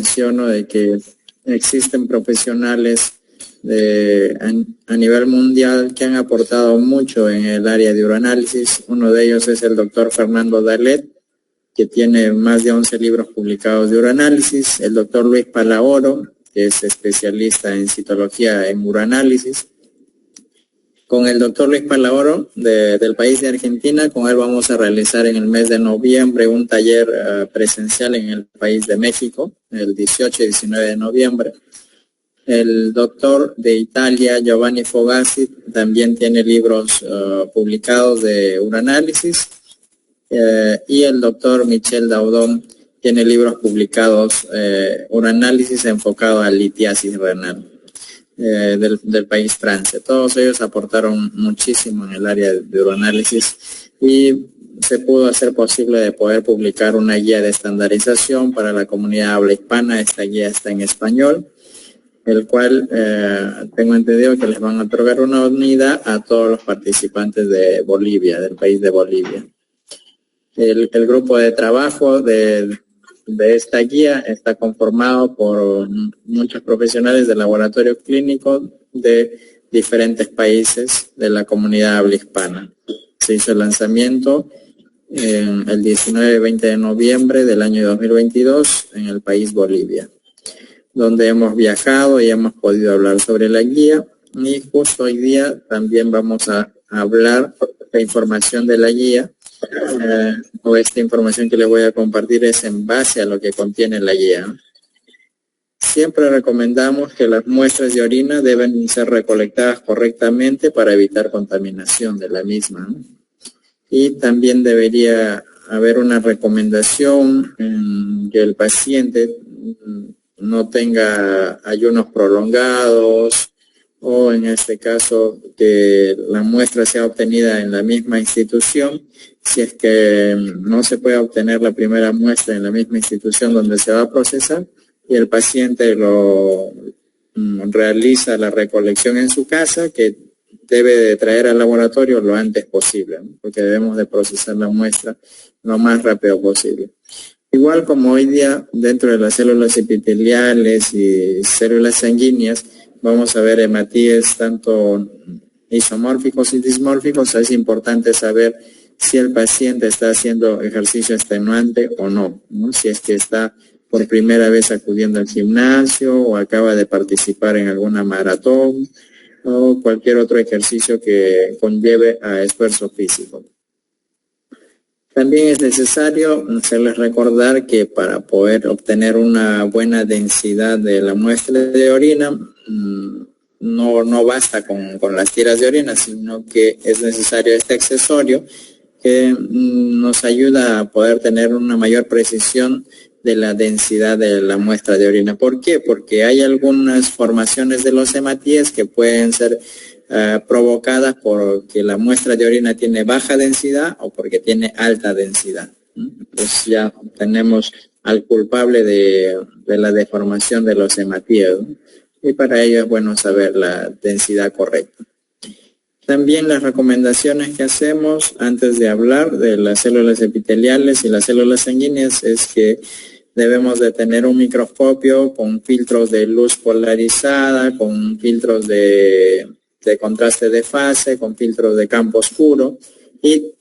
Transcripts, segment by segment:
menciono de que existen profesionales a nivel mundial que han aportado mucho en el área de uroanálisis. Uno de ellos es el doctor Fernando Dalet, que tiene más de 11 libros publicados de uroanálisis, el doctor Luis Palahoro, que es especialista en citología en uroanálisis. Con el doctor Luis Palahoro del país de Argentina, con él vamos a realizar en el mes de noviembre un taller presencial en el país de México, el 18 y 19 de noviembre. El doctor de Italia, Giovanni Fogazzi, también tiene libros publicados de uroanálisis, y el doctor Michel Daudon tiene libros publicados, uroanálisis enfocado a litiasis renal. Del país Francia. Todos ellos aportaron muchísimo en el área de uroanálisis y se pudo hacer posible de poder publicar una guía de estandarización para la comunidad habla hispana. Esta guía está en español, el cual tengo entendido que les van a otorgar una unidad a todos los participantes de Bolivia, del país de Bolivia. El grupo de trabajo de esta guía está conformado por muchos profesionales del laboratorio clínico de diferentes países de la comunidad habla hispana. Se hizo el lanzamiento el 19 y 20 de noviembre del año 2022 en el país Bolivia, donde hemos viajado y hemos podido hablar sobre la guía, y justo hoy día también vamos a hablar de información de la guía. O esta información que les voy a compartir es en base a lo que contiene la guía. Siempre recomendamos que las muestras de orina deben ser recolectadas correctamente para evitar contaminación de la misma. Y también debería haber una recomendación que el paciente no tenga ayunos prolongados, o en este caso que la muestra sea obtenida en la misma institución. Si es que no se puede obtener la primera muestra en la misma institución donde se va a procesar y el paciente realiza la recolección en su casa, que debe de traer al laboratorio lo antes posible, ¿no? Porque debemos de procesar la muestra lo más rápido posible. Igual como hoy día dentro de las células epiteliales y células sanguíneas vamos a ver hematíes tanto isomórficos y dismórficos, es importante saber si el paciente está haciendo ejercicio extenuante o no, ¿no? Si es que está por primera vez acudiendo al gimnasio o acaba de participar en alguna maratón o cualquier otro ejercicio que conlleve a esfuerzo físico. También es necesario hacerles recordar que para poder obtener una buena densidad de la muestra de orina, no basta con las tiras de orina, sino que es necesario este accesorio que nos ayuda a poder tener una mayor precisión de la densidad de la muestra de orina. ¿Por qué? Porque hay algunas formaciones de los hematíes que pueden ser provocadas porque la muestra de orina tiene baja densidad o porque tiene alta densidad. Entonces ya tenemos al culpable de la deformación de los hematíes, ¿no? Y para ello es bueno saber la densidad correcta. También las recomendaciones que hacemos antes de hablar de las células epiteliales y las células sanguíneas es que debemos de tener un microscopio con filtros de luz polarizada, con filtros de contraste de fase, con filtros de campo oscuro, y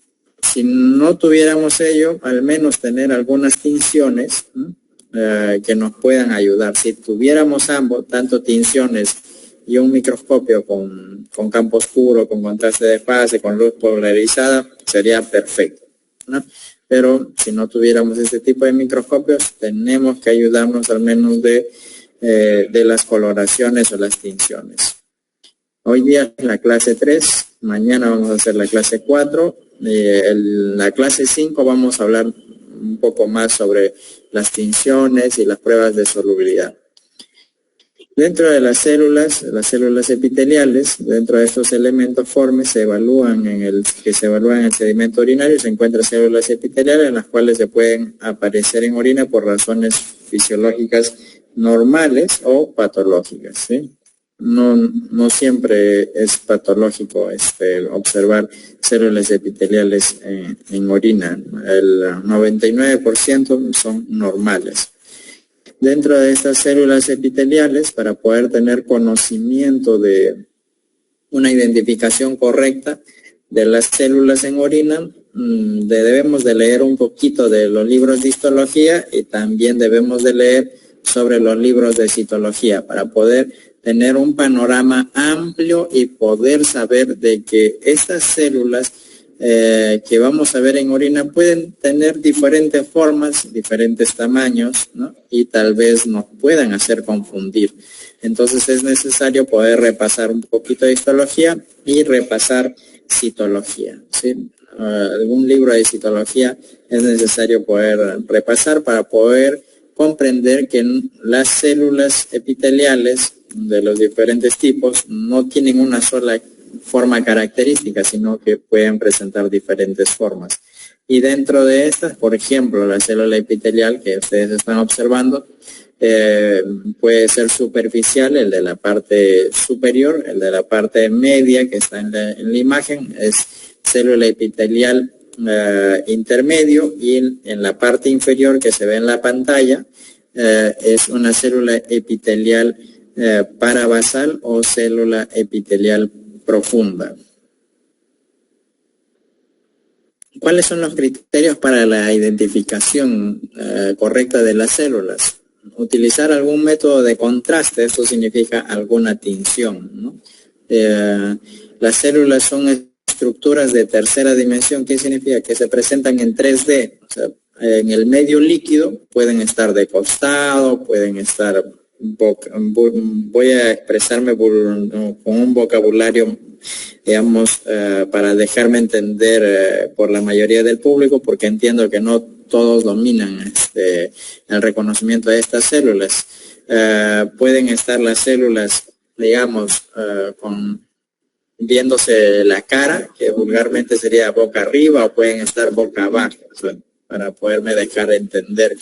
si no tuviéramos ello, al menos tener algunas tinciones que nos puedan ayudar. Si tuviéramos ambos, tanto tinciones y un microscopio con campo oscuro, con contraste de fase, con luz polarizada, sería perfecto, ¿no? Pero si no tuviéramos este tipo de microscopios, tenemos que ayudarnos al menos de las coloraciones o las tinciones. Hoy día es la clase 3, mañana vamos a hacer la clase 4, en la clase 5 vamos a hablar un poco más sobre las tinciones y las pruebas de solubilidad. Dentro de las células epiteliales, dentro de estos elementos formes se evalúan en el sedimento urinario, se encuentran células epiteliales en las cuales se pueden aparecer en orina por razones fisiológicas normales o patológicas, ¿sí? No siempre es patológico observar células epiteliales en orina. El 99% son normales. Dentro de estas células epiteliales, para poder tener conocimiento de una identificación correcta de las células en orina, debemos de leer un poquito de los libros de histología y también debemos de leer sobre los libros de citología para poder tener un panorama amplio y poder saber de que estas células que vamos a ver en orina pueden tener diferentes formas, diferentes tamaños, ¿no? Y tal vez nos puedan hacer confundir. Entonces es necesario poder repasar un poquito de histología y repasar citología, ¿sí? Algún libro de citología es necesario poder repasar para poder comprender que las células epiteliales de los diferentes tipos no tienen una sola forma característica, sino que pueden presentar diferentes formas. Y dentro de estas, por ejemplo, la célula epitelial que ustedes están observando, puede ser superficial, el de la parte superior, el de la parte media que está en la imagen, es célula epitelial intermedio, y en la parte inferior que se ve en la pantalla es una célula epitelial parabasal o célula epitelial profunda. ¿Cuáles son los criterios para la identificación correcta de las células? Utilizar algún método de contraste, eso significa alguna tinción, ¿no? Las células son estructuras de tercera dimensión. ¿Qué significa? Que se presentan en 3D. O sea, en el medio líquido pueden estar de costado, pueden estar, voy a expresarme con un vocabulario, digamos, para dejarme entender por la mayoría del público, porque entiendo que no todos dominan el reconocimiento de estas células. Pueden estar las células, digamos, viéndose la cara, que vulgarmente sería boca arriba, o pueden estar boca abajo, o sea, para poderme dejar entender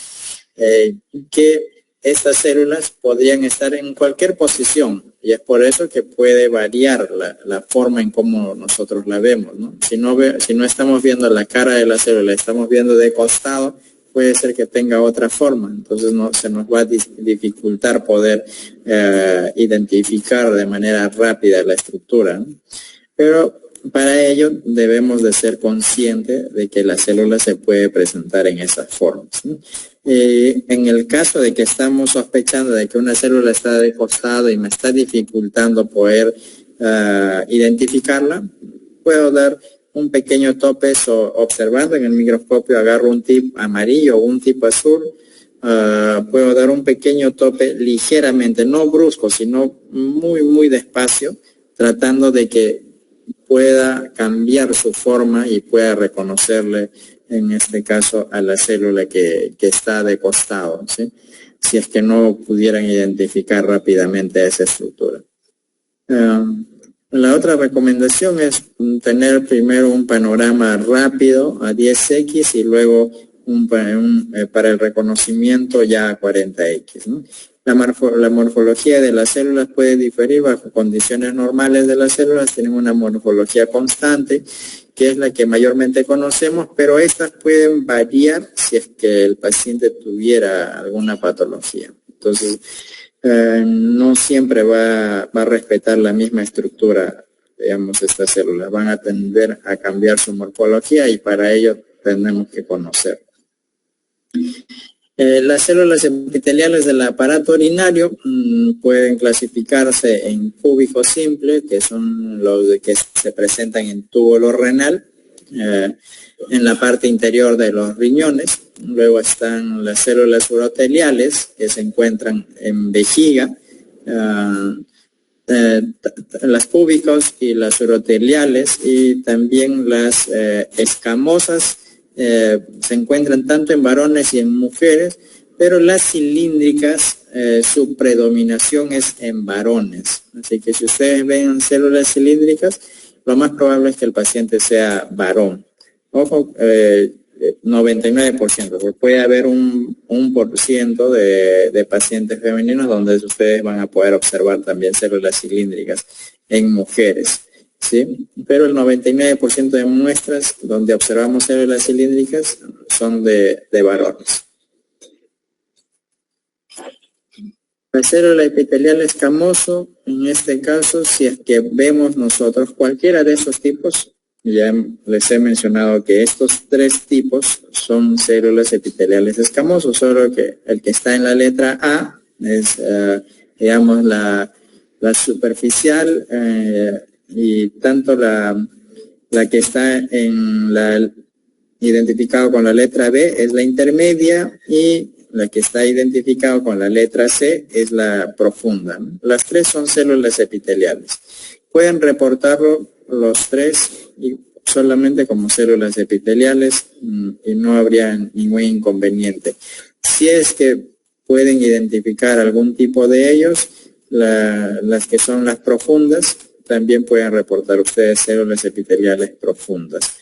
que estas células podrían estar en cualquier posición, y es por eso que puede variar la forma en cómo nosotros la vemos, ¿no? Si no estamos viendo la cara de la célula, estamos viendo de costado, puede ser que tenga otra forma, entonces se nos va a dificultar poder identificar de manera rápida la estructura, ¿no? Pero para ello debemos de ser conscientes de que la célula se puede presentar en esas formas, ¿no? En el caso de que estamos sospechando de que una célula está de costado y me está dificultando poder identificarla, puedo dar un pequeño tope observando en el microscopio, agarro un tip amarillo o un tip azul, puedo dar un pequeño tope ligeramente, no brusco, sino muy despacio, tratando de que pueda cambiar su forma y pueda reconocerle, en este caso, a la célula que está de costado, ¿sí? Si es que no pudieran identificar rápidamente esa estructura. La otra recomendación es tener primero un panorama rápido a 10x y luego para el reconocimiento ya a 40x, ¿no? La morfología de las células puede diferir bajo condiciones normales de las células. Tienen una morfología constante, que es la que mayormente conocemos, pero estas pueden variar si es que el paciente tuviera alguna patología. Entonces, no siempre va a respetar la misma estructura, digamos, estas células. Van a tender a cambiar su morfología y para ello tenemos que conocer. Las células epiteliales del aparato urinario pueden clasificarse en cúbicos simples, que son los que se presentan en túbulo renal, en la parte interior de los riñones. Luego están las células uroteliales, que se encuentran en vejiga. Las cúbicos y las uroteliales, y también las escamosas, se encuentran tanto en varones y en mujeres, pero las cilíndricas, su predominación es en varones. Así que si ustedes ven células cilíndricas, lo más probable es que el paciente sea varón. Ojo, 99%, porque puede haber un por ciento de pacientes femeninos donde ustedes van a poder observar también células cilíndricas en mujeres, ¿sí? Pero el 99% de muestras donde observamos células cilíndricas son de varones. La célula epitelial escamoso, en este caso, si es que vemos nosotros cualquiera de esos tipos, ya les he mencionado que estos tres tipos son células epiteliales escamosos, solo que el que está en la letra A es, digamos, la superficial, y tanto la que está en identificado con la letra B es la intermedia, y la que está identificado con la letra C es la profunda, ¿no? Las tres son células epiteliales. Pueden reportarlo los tres y solamente como células epiteliales, y no habría ningún inconveniente. Si es que pueden identificar algún tipo de ellos, las que son las profundas, también pueden reportar ustedes células epiteliales profundas.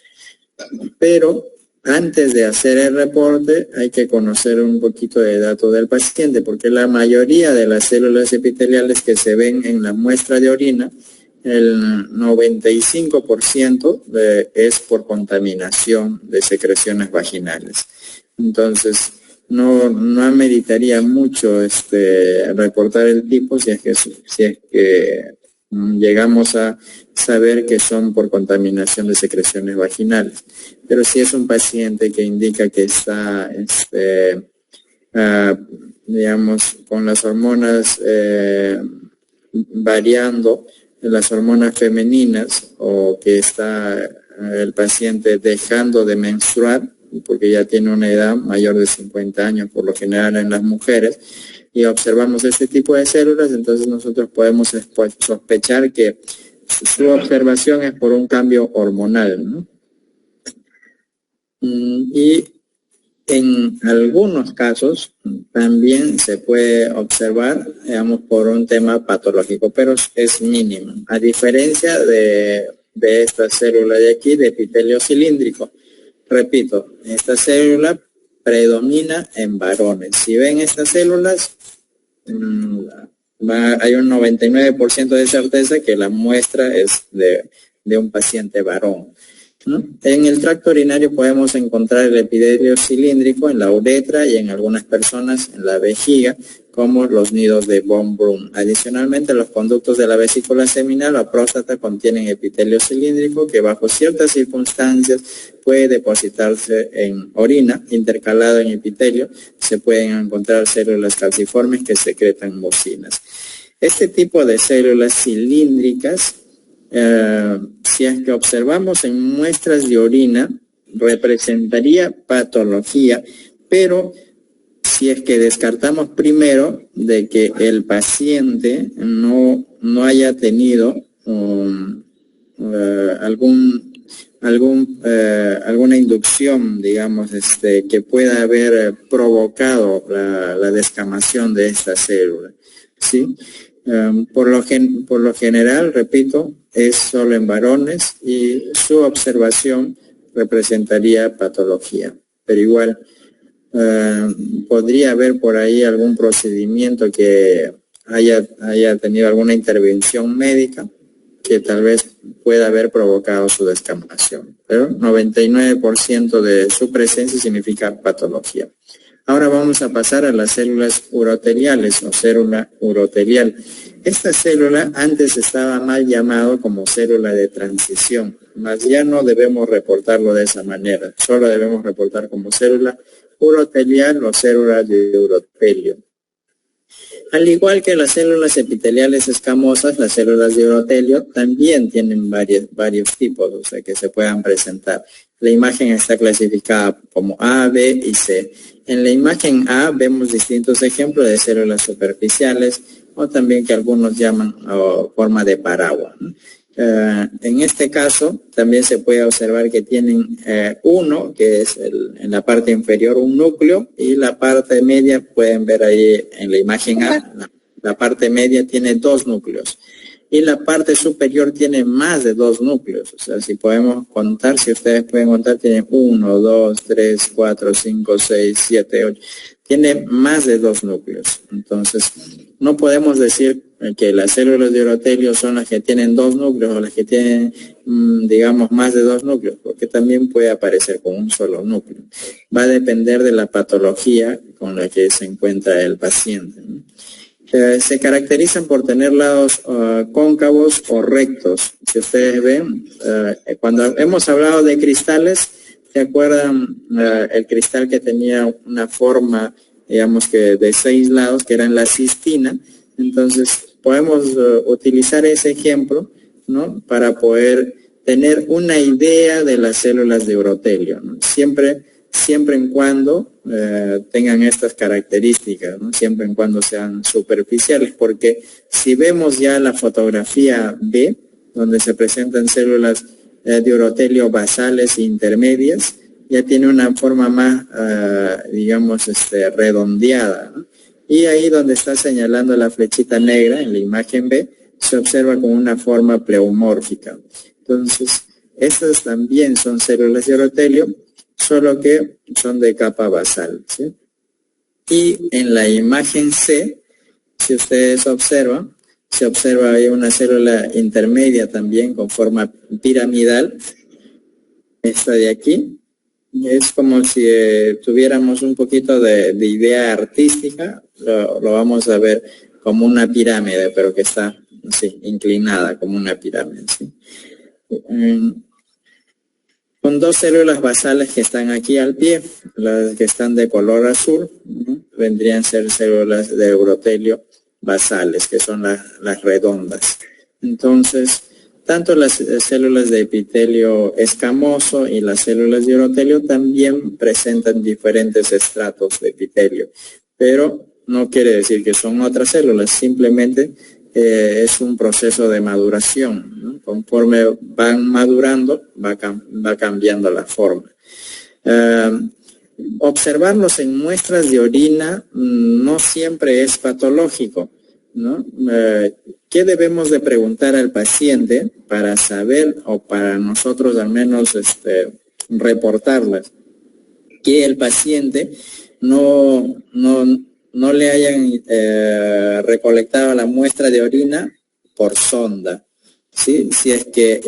Pero antes de hacer el reporte hay que conocer un poquito de datos del paciente, porque la mayoría de las células epiteliales que se ven en la muestra de orina, el 95% es por contaminación de secreciones vaginales. Entonces, no ameritaría mucho reportar el tipo si es que llegamos a saber que son por contaminación de secreciones vaginales. Pero si es un paciente que indica que está, digamos, con las hormonas variando, las hormonas femeninas, o que está el paciente dejando de menstruar, porque ya tiene una edad mayor de 50 años, por lo general en las mujeres, y observamos este tipo de células, entonces nosotros podemos sospechar que su observación es por un cambio hormonal, ¿no? Y en algunos casos también se puede observar, digamos, por un tema patológico, pero es mínimo, a diferencia de esta célula de aquí, de epitelio cilíndrico. Repito, esta célula predomina en varones. Si ven estas células, hay un 99% de certeza que la muestra es de un paciente varón, ¿no? En el tracto urinario podemos encontrar el epitelio cilíndrico en la uretra y en algunas personas en la vejiga, como los nidos de von Brunn. Adicionalmente, los conductos de la vesícula seminal o próstata contienen epitelio cilíndrico que bajo ciertas circunstancias puede depositarse en orina. Intercalado en epitelio se pueden encontrar células calciformes que secretan mucinas. Este tipo de células cilíndricas, si es que observamos en muestras de orina, representaría patología, pero si es que descartamos primero de que el paciente no haya tenido alguna inducción, digamos, que pueda haber provocado la descamación de esta célula, ¿sí? Por lo general, repito, es solo en varones y su observación representaría patología, pero igual podría haber por ahí algún procedimiento que haya tenido alguna intervención médica que tal vez pueda haber provocado su descamación, pero 99% de su presencia significa patología. Ahora vamos a pasar a las células uroteliales o célula urotelial. Esta célula antes estaba mal llamado como célula de transición, mas ya no debemos reportarlo de esa manera, solo debemos reportar como célula urotelial o célula de urotelio. Al igual que las células epiteliales escamosas, las células de urotelio también tienen varios tipos, o sea, que se puedan presentar. La imagen está clasificada como A, B y C. En la imagen A vemos distintos ejemplos de células superficiales, o también que algunos llaman forma de paraguas, ¿no? En este caso también se puede observar que tienen uno, que es en la parte inferior un núcleo, y la parte media, pueden ver ahí en la imagen A, la parte media tiene dos núcleos. Y la parte superior tiene más de dos núcleos. O sea, si podemos contar, si ustedes pueden contar, tiene 1, 2, 3, 4, 5, 6, 7, 8. Tiene más de dos núcleos. Entonces, no podemos decir que las células de urotelio son las que tienen dos núcleos o las que tienen, digamos, más de dos núcleos, porque también puede aparecer con un solo núcleo. Va a depender de la patología con la que se encuentra el paciente, ¿no? se caracterizan por tener lados cóncavos o rectos. Si ustedes ven, cuando hemos hablado de cristales, ¿se acuerdan el cristal que tenía una forma, digamos que de 6 lados, que era en la cistina? Entonces, podemos utilizar ese ejemplo, ¿no?, para poder tener una idea de las células de urotelio, ¿no? Siempre en cuando tengan estas características, ¿no? Siempre en cuando sean superficiales, porque si vemos ya la fotografía B, donde se presentan células de urotelio basales e intermedias, ya tiene una forma más, digamos, redondeada, ¿no? Y ahí donde está señalando la flechita negra en la imagen B, se observa con una forma pleomórfica. Entonces, estas también son células de urotelio, solo que son de capa basal, ¿sí? Y en la imagen C, si ustedes observan, se observa ahí una célula intermedia también con forma piramidal. Esta de aquí es como si tuviéramos un poquito de idea artística, lo vamos a ver como una pirámide, pero que está así, inclinada como una pirámide, ¿sí? Con 2 células basales que están aquí al pie, las que están de color azul, ¿no?, vendrían a ser células de urotelio basales, que son las redondas. Entonces, tanto las células de epitelio escamoso y las células de urotelio también presentan diferentes estratos de epitelio, pero no quiere decir que son otras células, simplemente es un proceso de maduración, ¿no? Conforme van madurando, va cambiando la forma. Observarlos en muestras de orina no siempre es patológico, ¿no? ¿Qué debemos de preguntar al paciente para saber, o para nosotros al menos reportarlas? Que el paciente no le hayan recolectado la muestra de orina por sonda, ¿sí? Si es que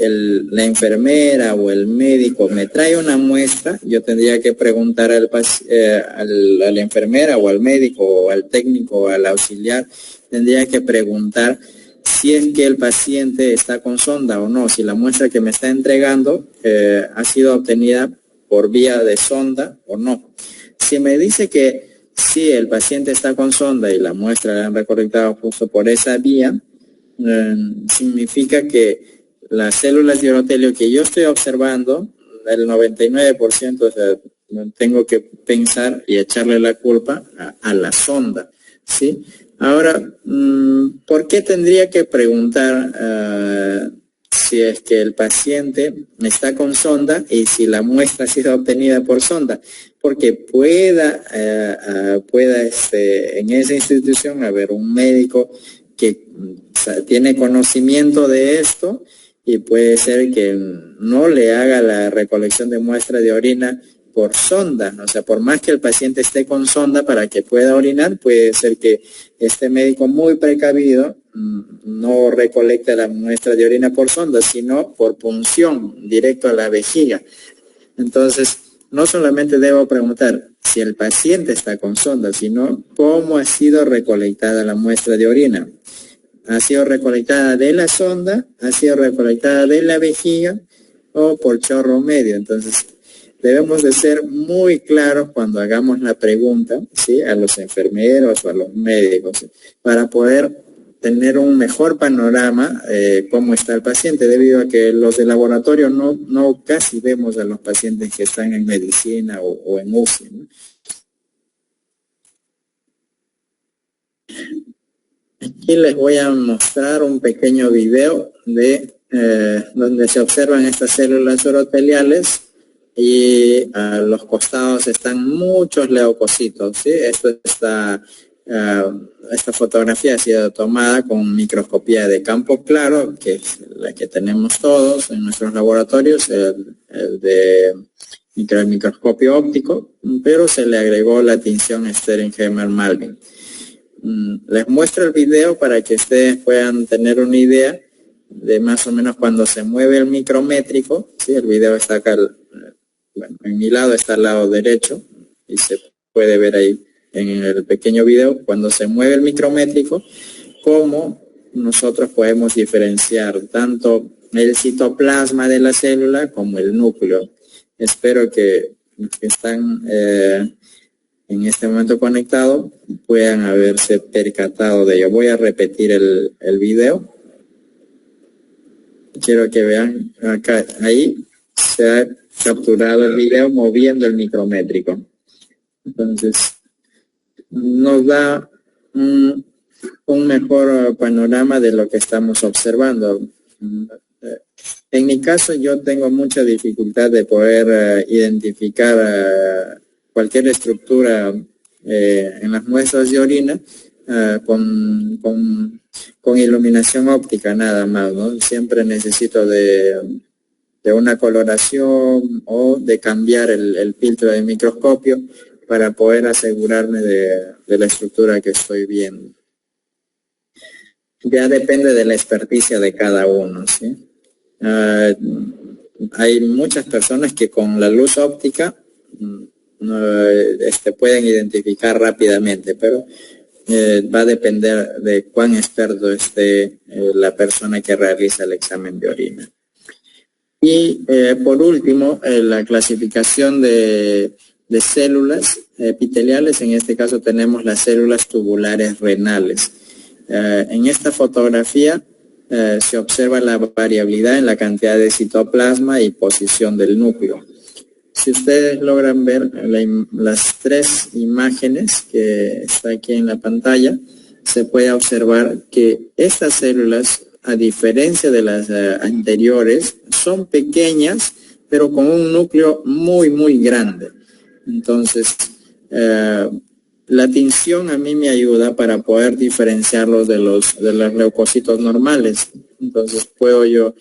la enfermera o el médico me trae una muestra, yo tendría que preguntar a la enfermera o al médico o al técnico o al auxiliar, tendría que preguntar si es que el paciente está con sonda o no, si la muestra que me está entregando ha sido obtenida por vía de sonda o no. Si me dice que sí, el paciente está con sonda y la muestra la han recolectado justo por esa vía, significa que las células de urotelio que yo estoy observando, el 99%, o sea, tengo que pensar y echarle la culpa a la sonda, ¿sí? Ahora, ¿por qué tendría que preguntar si es que el paciente está con sonda y si la muestra ha sido obtenida por sonda? Porque pueda en esa institución haber un médico que tiene conocimiento de esto y puede ser que no le haga la recolección de muestra de orina por sonda. O sea, por más que el paciente esté con sonda para que pueda orinar, puede ser que este médico muy precavido no recolecte la muestra de orina por sonda, sino por punción directo a la vejiga. Entonces, no solamente debo preguntar si el paciente está con sonda, sino cómo ha sido recolectada la muestra de orina. ¿Ha sido recolectada de la sonda? ¿Ha sido recolectada de la vejiga? ¿O por chorro medio? Entonces, debemos de ser muy claros cuando hagamos la pregunta, ¿sí?, a los enfermeros o a los médicos, ¿sí?, para poder tener un mejor panorama cómo está el paciente, debido a que los de laboratorio no casi vemos a los pacientes que están en medicina o en UCI, ¿no? Aquí les voy a mostrar un pequeño video de donde se observan estas células uroteliales y a los costados están muchos leucocitos, ¿sí? Esta fotografía ha sido tomada con microscopía de campo claro, que es la que tenemos todos en nuestros laboratorios, el microscopio óptico, pero se le agregó la tinción Steringheimer-Malvin. Les muestro el video para que ustedes puedan tener una idea de más o menos cuando se mueve el micrométrico, ¿sí? El video está acá, bueno, en mi lado está al lado derecho y se puede ver ahí en el pequeño video, cuando se mueve el micrométrico, cómo nosotros podemos diferenciar tanto el citoplasma de la célula como el núcleo. Espero que los que están en este momento conectados puedan haberse percatado de ello. Voy a repetir el video. Quiero que vean acá, ahí se ha capturado el video moviendo el micrométrico. Entonces, nos da un mejor panorama de lo que estamos observando. En mi caso, yo tengo mucha dificultad de poder identificar cualquier estructura en las muestras de orina con iluminación óptica nada más, ¿no? Siempre necesito de una coloración o de cambiar el filtro de microscopio para poder asegurarme de la estructura que estoy viendo. Ya depende de la experticia de cada uno, ¿sí? Hay muchas personas que con la luz óptica pueden identificar rápidamente, pero va a depender de cuán experto esté la persona que realiza el examen de orina. Y por último, la clasificación de células epiteliales. En este caso tenemos las células tubulares renales. En esta fotografía se observa la variabilidad en la cantidad de citoplasma y posición del núcleo. Si ustedes logran ver las tres imágenes que está aquí en la pantalla, se puede observar que estas células, a diferencia de las anteriores, son pequeñas, pero con un núcleo muy, muy grande. Entonces, la tinción a mí me ayuda para poder diferenciarlos de los leucocitos normales. Entonces, puedo yo,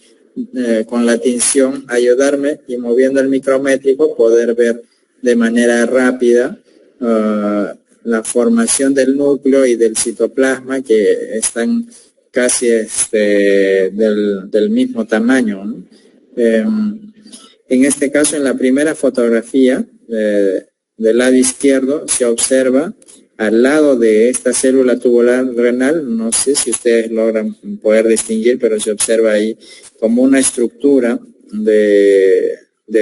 con la tinción, ayudarme y moviendo el micrométrico poder ver de manera rápida la formación del núcleo y del citoplasma, que están casi del mismo tamaño, ¿no? En este caso, en la primera fotografía del lado izquierdo, se observa al lado de esta célula tubular renal, no sé si ustedes logran poder distinguir, pero se observa ahí como una estructura de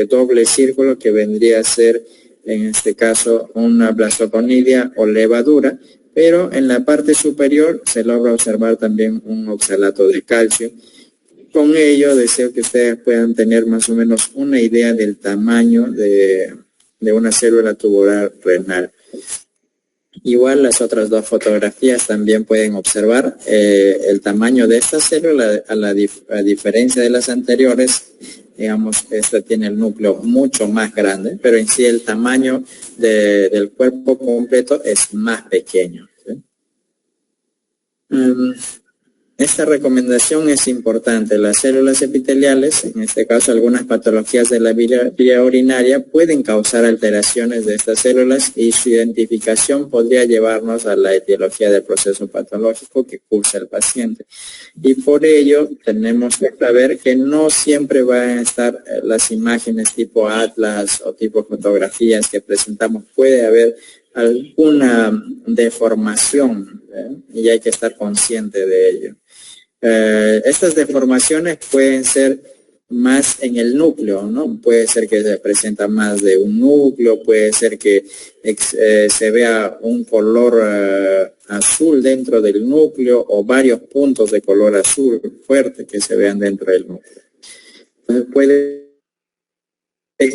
doble círculo que vendría a ser, en este caso, una blasoconidia o levadura, pero en la parte superior se logra observar también un oxalato de calcio. Con ello deseo que ustedes puedan tener más o menos una idea del tamaño de una célula tubular renal. Igual las otras dos fotografías también pueden observar el tamaño de esta célula, a diferencia de las anteriores. Digamos, esta tiene el núcleo mucho más grande, pero en sí el tamaño del cuerpo completo es más pequeño, ¿sí? Esta recomendación es importante. Las células epiteliales, en este caso algunas patologías de la vía urinaria, pueden causar alteraciones de estas células y su identificación podría llevarnos a la etiología del proceso patológico que cursa el paciente. Y por ello tenemos que saber que no siempre van a estar las imágenes tipo atlas o tipo fotografías que presentamos. Puede haber alguna deformación, y hay que estar consciente de ello. Estas deformaciones pueden ser más en el núcleo, ¿no? Puede ser que se presenta más de un núcleo, puede ser que se vea un color azul dentro del núcleo o varios puntos de color azul fuerte que se vean dentro del núcleo. Entonces puede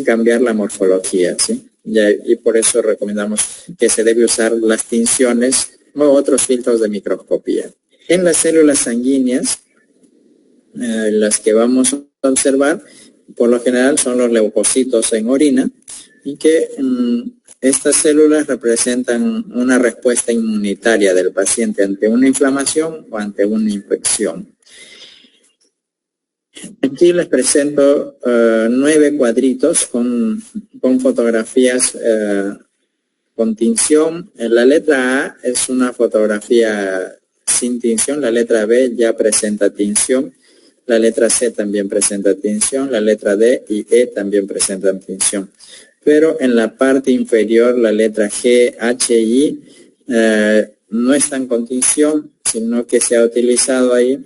cambiar la morfología, ¿sí? Y por eso recomendamos que se debe usar las tinciones o otros filtros de microscopía. En las células sanguíneas, las que vamos a observar, por lo general son los leucocitos en orina, y que estas células representan una respuesta inmunitaria del paciente ante una inflamación o ante una infección. Aquí les presento 9 cuadritos con fotografías con tinción. La letra A es una fotografía sin tinción, la letra B ya presenta tinción, la letra C también presenta tinción, la letra D y E también presentan tinción. pero en la parte inferior la letra G, H, I no está en condición, sino que se ha utilizado ahí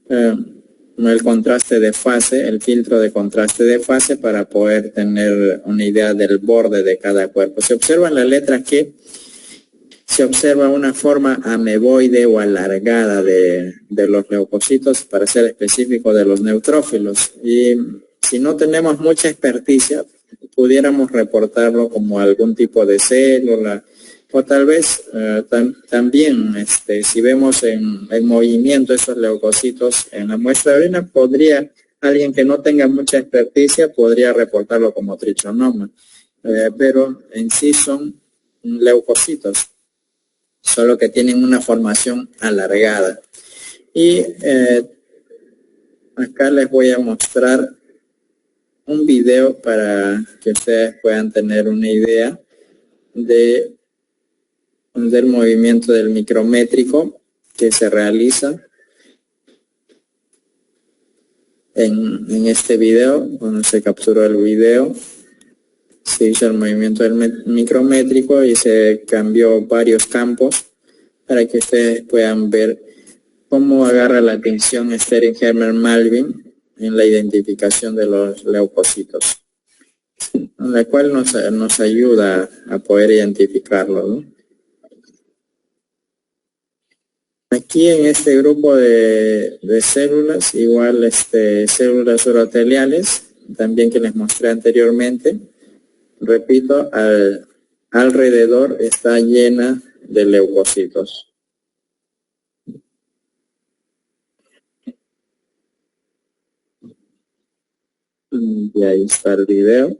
el contraste de fase, el filtro de contraste de fase para poder tener una idea del borde de cada cuerpo. Se observa en la letra G, se observa una forma ameboide o alargada de los leucocitos, para ser específico de los neutrófilos. Y si no tenemos mucha experticia, pudiéramos reportarlo como algún tipo de célula, o tal vez también si vemos en movimiento esos leucocitos en la muestra de orina, alguien que no tenga mucha experticia podría reportarlo como trichonoma, pero en sí son leucocitos, solo que tienen una formación alargada. Y acá les voy a mostrar un video para que ustedes puedan tener una idea del movimiento del micrométrico que se realiza en este video. Cuando se capturó el video, se hizo el movimiento del micrométrico y se cambió varios campos para que ustedes puedan ver cómo agarra la atención Steringheimer-Malvin en la identificación de los leucocitos, la cual nos ayuda a poder identificarlo, ¿no? Aquí en este grupo de células, igual células uroteliales, también que les mostré anteriormente, repito, alrededor está llena de leucocitos. Y ahí está el video,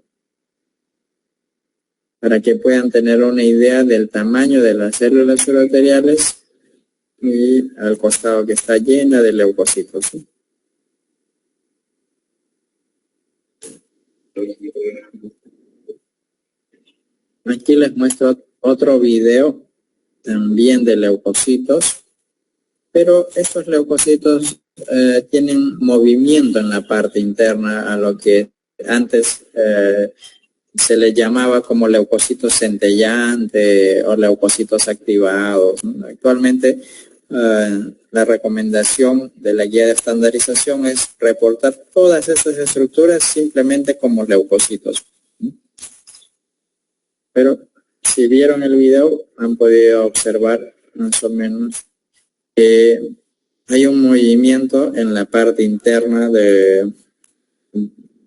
para que puedan tener una idea del tamaño de las células uroteliales y al costado que está llena de leucocitos. Aquí les muestro otro video también de leucocitos, pero estos leucocitos tienen movimiento en la parte interna, a lo que antes se le llamaba como leucocitos centellantes o leucocitos activados, ¿no? Actualmente la recomendación de la guía de estandarización es reportar todas estas estructuras simplemente como leucocitos. Pero si vieron el video, han podido observar más o menos que hay un movimiento en la parte interna de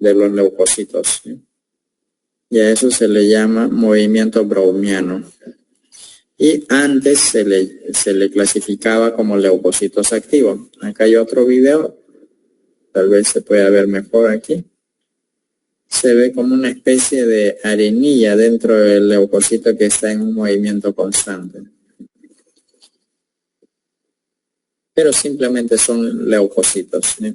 los leucocitos, ¿sí? Y a eso se le llama movimiento browniano. Y antes se le clasificaba como leucocitos activos. Acá hay otro video, tal vez se pueda ver mejor aquí. Se ve como una especie de arenilla dentro del leucocito que está en un movimiento constante. Pero simplemente son leucocitos, ¿sí?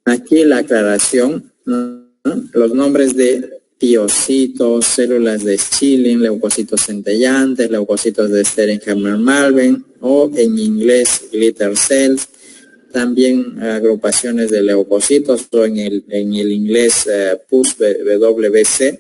Aquí la aclaración, ¿no? Los nombres de piocitos, células de Schilling, leucocitos centellantes, leucocitos de Steringheimer-Malvin o en inglés glitter cells, también agrupaciones de leucocitos o en el inglés PUSWC,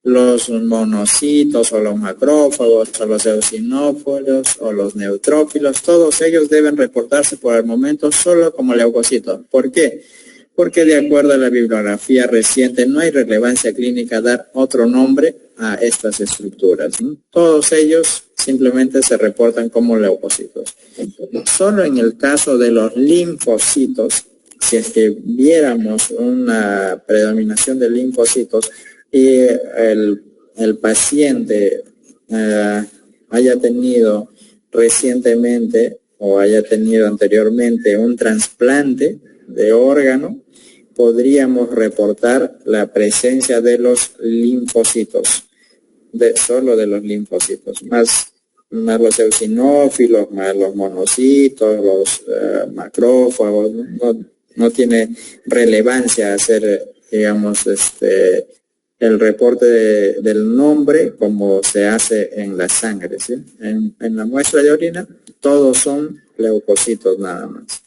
los monocitos o los macrófagos o los eosinófilos o los neutrófilos, todos ellos deben reportarse por el momento solo como leucocitos. ¿Por qué? Porque de acuerdo a la bibliografía reciente no hay relevancia clínica dar otro nombre a estas estructuras, ¿no? Todos ellos simplemente se reportan como leucocitos. Solo en el caso de los linfocitos, si es que viéramos una predominación de linfocitos y el paciente haya tenido recientemente o haya tenido anteriormente un trasplante de órgano, podríamos reportar la presencia de los linfocitos, solo de los linfocitos, más los eosinófilos, más los monocitos, los macrófagos. No tiene relevancia hacer, digamos, el reporte del nombre como se hace en la sangre, ¿sí? En la muestra de orina todos son leucocitos nada más.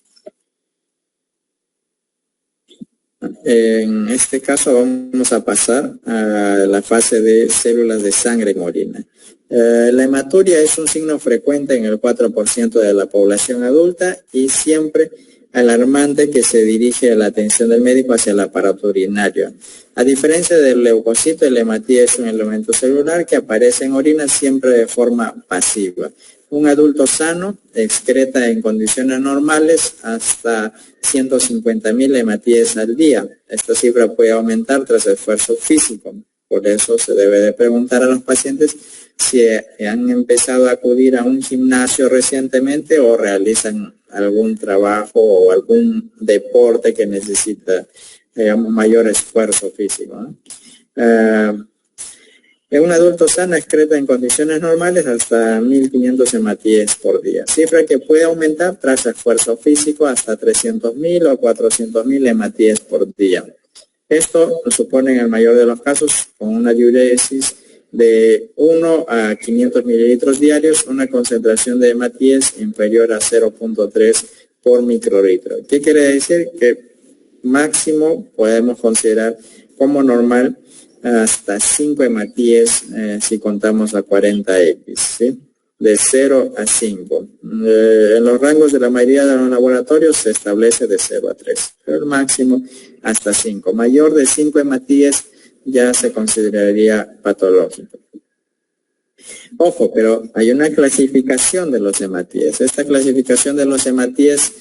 En este caso vamos a pasar a la fase de células de sangre en orina. La hematuria es un signo frecuente en el 4% de la población adulta y siempre alarmante que se dirige la atención del médico hacia el aparato urinario. A diferencia del leucocito, el hematía es un elemento celular que aparece en orina siempre de forma pasiva. Un adulto sano excreta en condiciones normales hasta 150.000 hematíes al día. Esta cifra puede aumentar tras esfuerzo físico. Por eso se debe de preguntar a los pacientes si han empezado a acudir a un gimnasio recientemente o realizan algún trabajo o algún deporte que necesita, digamos, mayor esfuerzo físico, ¿no? Un adulto sano excreta en condiciones normales hasta 1.500 hematíes por día, cifra que puede aumentar tras esfuerzo físico hasta 300.000 o 400.000 hematíes por día. Esto lo supone en el mayor de los casos con una diuresis de 1 a 500 mililitros diarios, una concentración de hematíes inferior a 0.3 por microlitro. ¿Qué quiere decir? Que máximo podemos considerar como normal hasta 5 hematíes si contamos a 40X, ¿sí? De 0 a 5. En los rangos de la mayoría de los laboratorios se establece de 0 a 3, pero el máximo hasta 5. Mayor de 5 hematíes ya se consideraría patológico. Ojo, pero hay una clasificación de los hematíes. Esta clasificación de los hematíes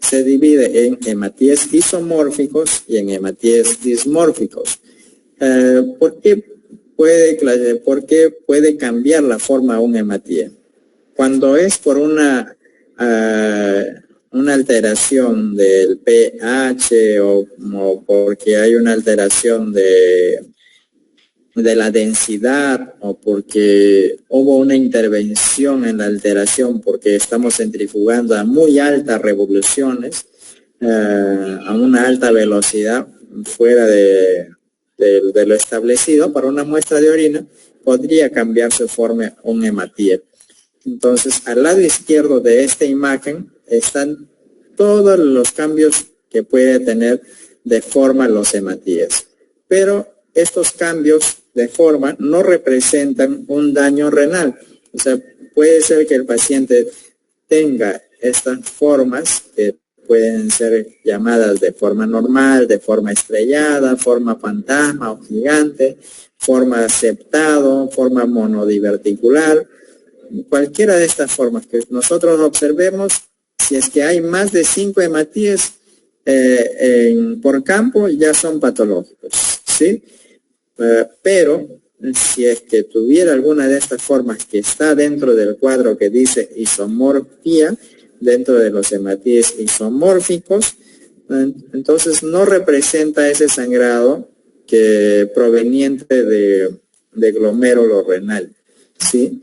se divide en hematíes isomórficos y en hematíes dismórficos. ¿Por qué puede cambiar la forma un hematíe? Cuando es por una alteración del pH o porque hay una alteración de la densidad o porque hubo una intervención en la alteración porque estamos centrifugando a muy altas revoluciones, a una alta velocidad fuera de lo establecido, para una muestra de orina podría cambiar su forma un hematíe. Entonces, al lado izquierdo de esta imagen están todos los cambios que puede tener de forma los hematíes. Pero estos cambios de forma no representan un daño renal. O sea, puede ser que el paciente tenga estas formas que pueden ser llamadas de forma normal, de forma estrellada, forma fantasma o gigante, forma septado, forma monodiverticular. Cualquiera de estas formas que nosotros observemos, si es que hay más de 5 hematíes por campo, ya son patológicos, ¿sí? Pero si es que tuviera alguna de estas formas que está dentro del cuadro que dice isomorfía, dentro de los hematíes isomórficos, entonces no representa ese sangrado que proveniente de glomérulo renal, ¿sí?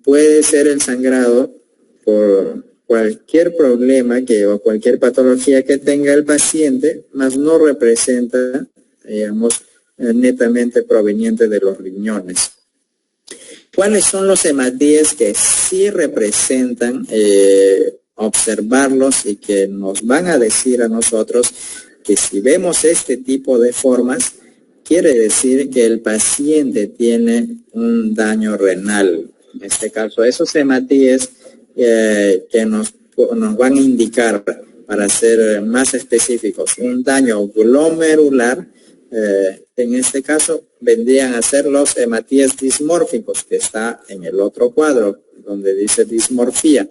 Puede ser el sangrado por cualquier problema o cualquier patología que tenga el paciente, mas no representa, digamos, netamente proveniente de los riñones. ¿Cuáles son los hematíes que sí representan observarlos y que nos van a decir a nosotros que si vemos este tipo de formas, quiere decir que el paciente tiene un daño renal? En este caso, esos hematíes que nos van a indicar, para ser más específicos, un daño glomerular, en este caso vendrían a ser los hematíes dismórficos, que está en el otro cuadro donde dice dismorfía.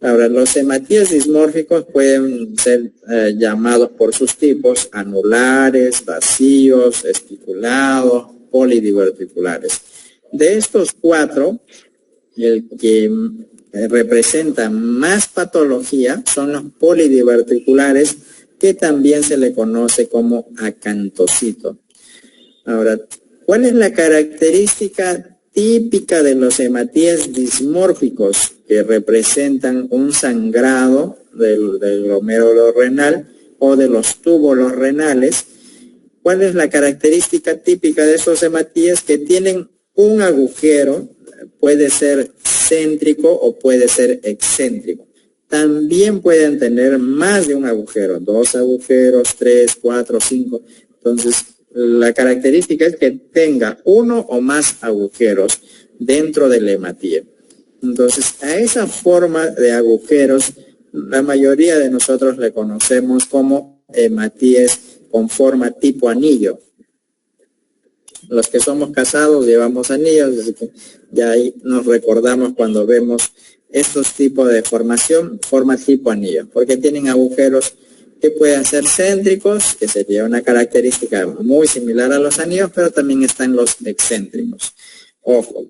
Ahora, los hematíes dismórficos pueden ser llamados por sus tipos anulares, vacíos, esticulados, polidiverticulares. De estos 4, el que representa más patología son los polidiverticulares, que también se le conoce como acantocito. Ahora, ¿cuál es la característica típica de los hematíes dismórficos que representan un sangrado del glomérulo renal o de los túbulos renales? ¿Cuál es la característica típica de esos hematíes? Que tienen un agujero, puede ser céntrico o puede ser excéntrico. también pueden tener más de un agujero, 2 agujeros, 3, 4, 5. Entonces, la característica es que tenga 1 o más agujeros dentro del hematíe. Entonces, a esa forma de agujeros, la mayoría de nosotros le conocemos como hematíes con forma tipo anillo. Los que somos casados llevamos anillos, así que ya ahí nos recordamos cuando vemos estos tipos de formación, forma tipo anillo, porque tienen agujeros que pueden ser céntricos, que sería una característica muy similar a los anillos, pero también están los excéntricos. Ojo,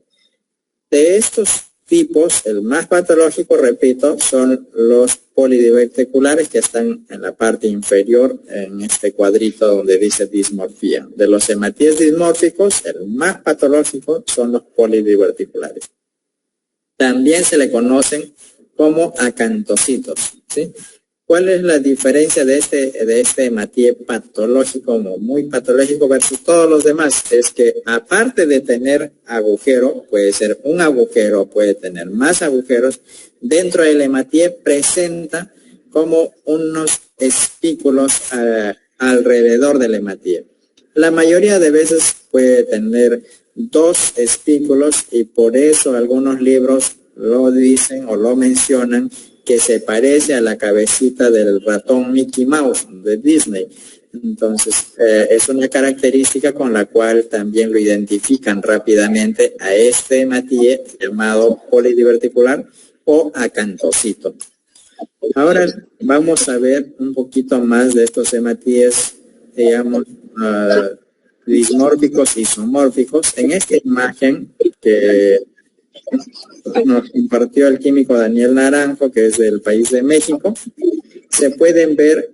de estos tipos, el más patológico, repito, son los polidiverticulares que están en la parte inferior, en este cuadrito donde dice dismorfía. De los hematíes dismórficos, el más patológico son los polidiverticulares. También se le conocen como acantocitos, ¿sí? ¿Cuál es la diferencia de este hematíe patológico, muy patológico versus todos los demás? Es que aparte de tener agujero, puede ser un agujero, puede tener más agujeros, dentro del hematíe presenta como unos espículos alrededor del hematíe. La mayoría de veces puede tener 2 espículos y por eso algunos libros lo dicen o lo mencionan que se parece a la cabecita del ratón Mickey Mouse de Disney. Entonces, es una característica con la cual también lo identifican rápidamente a este hematíe llamado polidiverticular o acantocito. Ahora vamos a ver un poquito más de estos hematíes, digamos, dismórficos y isomórficos. En esta imagen que nos compartió el químico Daniel Naranjo, que es del país de México, se pueden ver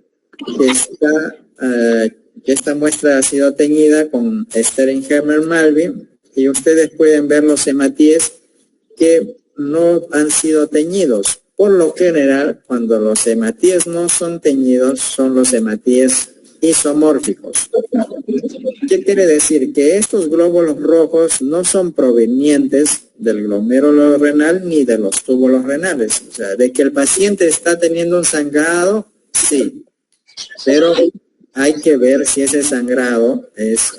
que esta muestra ha sido teñida con Steringermer Malvin y ustedes pueden ver los hematíes que no han sido teñidos. Por lo general, cuando los hematíes no son teñidos, son los hematíes isomórficos. ¿Qué quiere decir? Que estos glóbulos rojos no son provenientes del glomérulo renal ni de los túbulos renales. O sea, de que el paciente está teniendo un sangrado, sí, pero hay que ver si ese sangrado es,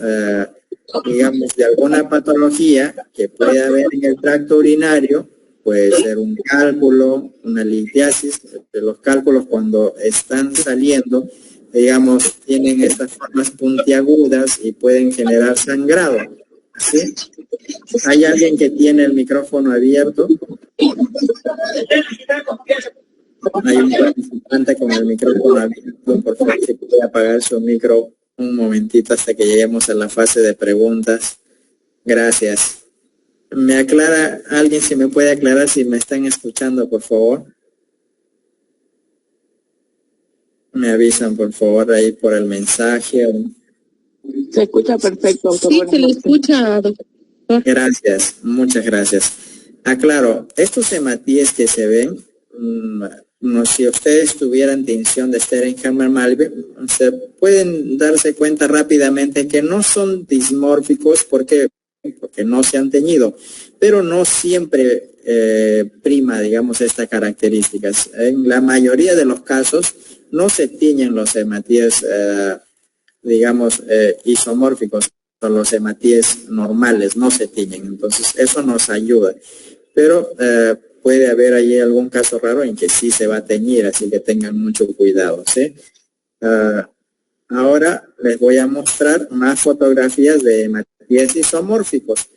digamos, de alguna patología que puede haber en el tracto urinario. Puede ser un cálculo, una litiasis. De los cálculos cuando están saliendo, digamos, tienen estas formas puntiagudas y pueden generar sangrado, ¿sí? ¿Hay alguien que tiene el micrófono abierto? Hay un participante con el micrófono abierto. Por favor, si puede apagar su micro un momentito hasta que lleguemos a la fase de preguntas. Gracias. ¿Me aclara alguien si me puede aclarar si me están escuchando, por favor? Me avisan, por favor, ahí por el mensaje. Se escucha perfecto, doctor. Sí, se le escucha, doctor. Gracias, muchas gracias. Aclaro, estos hematíes que se ven, si ustedes tuvieran tinción de Steringermer Malvin, se pueden darse cuenta rápidamente que no son dismórficos porque no se han teñido, pero no siempre prima, digamos, estas características. En la mayoría de los casos no se tiñen los hematíes, digamos, isomórficos, o los hematíes normales no se tiñen, entonces eso nos ayuda. Pero puede haber ahí algún caso raro en que sí se va a teñir, así que tengan mucho cuidado, ¿sí? Ahora les voy a mostrar más fotografías de hematíes isomórficos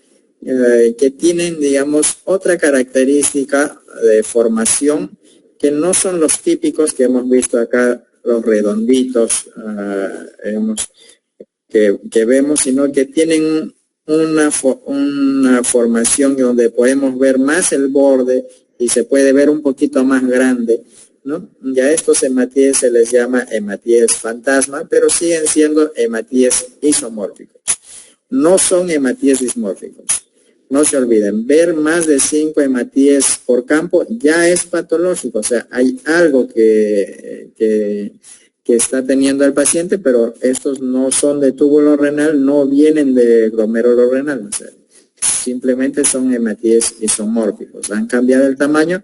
que tienen, digamos, otra característica de formación que no son los típicos que hemos visto acá, los redonditos, digamos, que vemos, sino que tienen una formación donde podemos ver más el borde y se puede ver un poquito más grande, ¿no? Ya estos hematíes se les llama hematíes fantasma, pero siguen siendo hematíes isomórficos. No son hematíes dismórficos. No se olviden, ver más de 5 hematíes por campo ya es patológico, o sea, hay algo que está teniendo el paciente, pero estos no son de túbulo renal, no vienen de glomérulo renal, o sea, simplemente son hematíes isomórficos. Han cambiado el tamaño,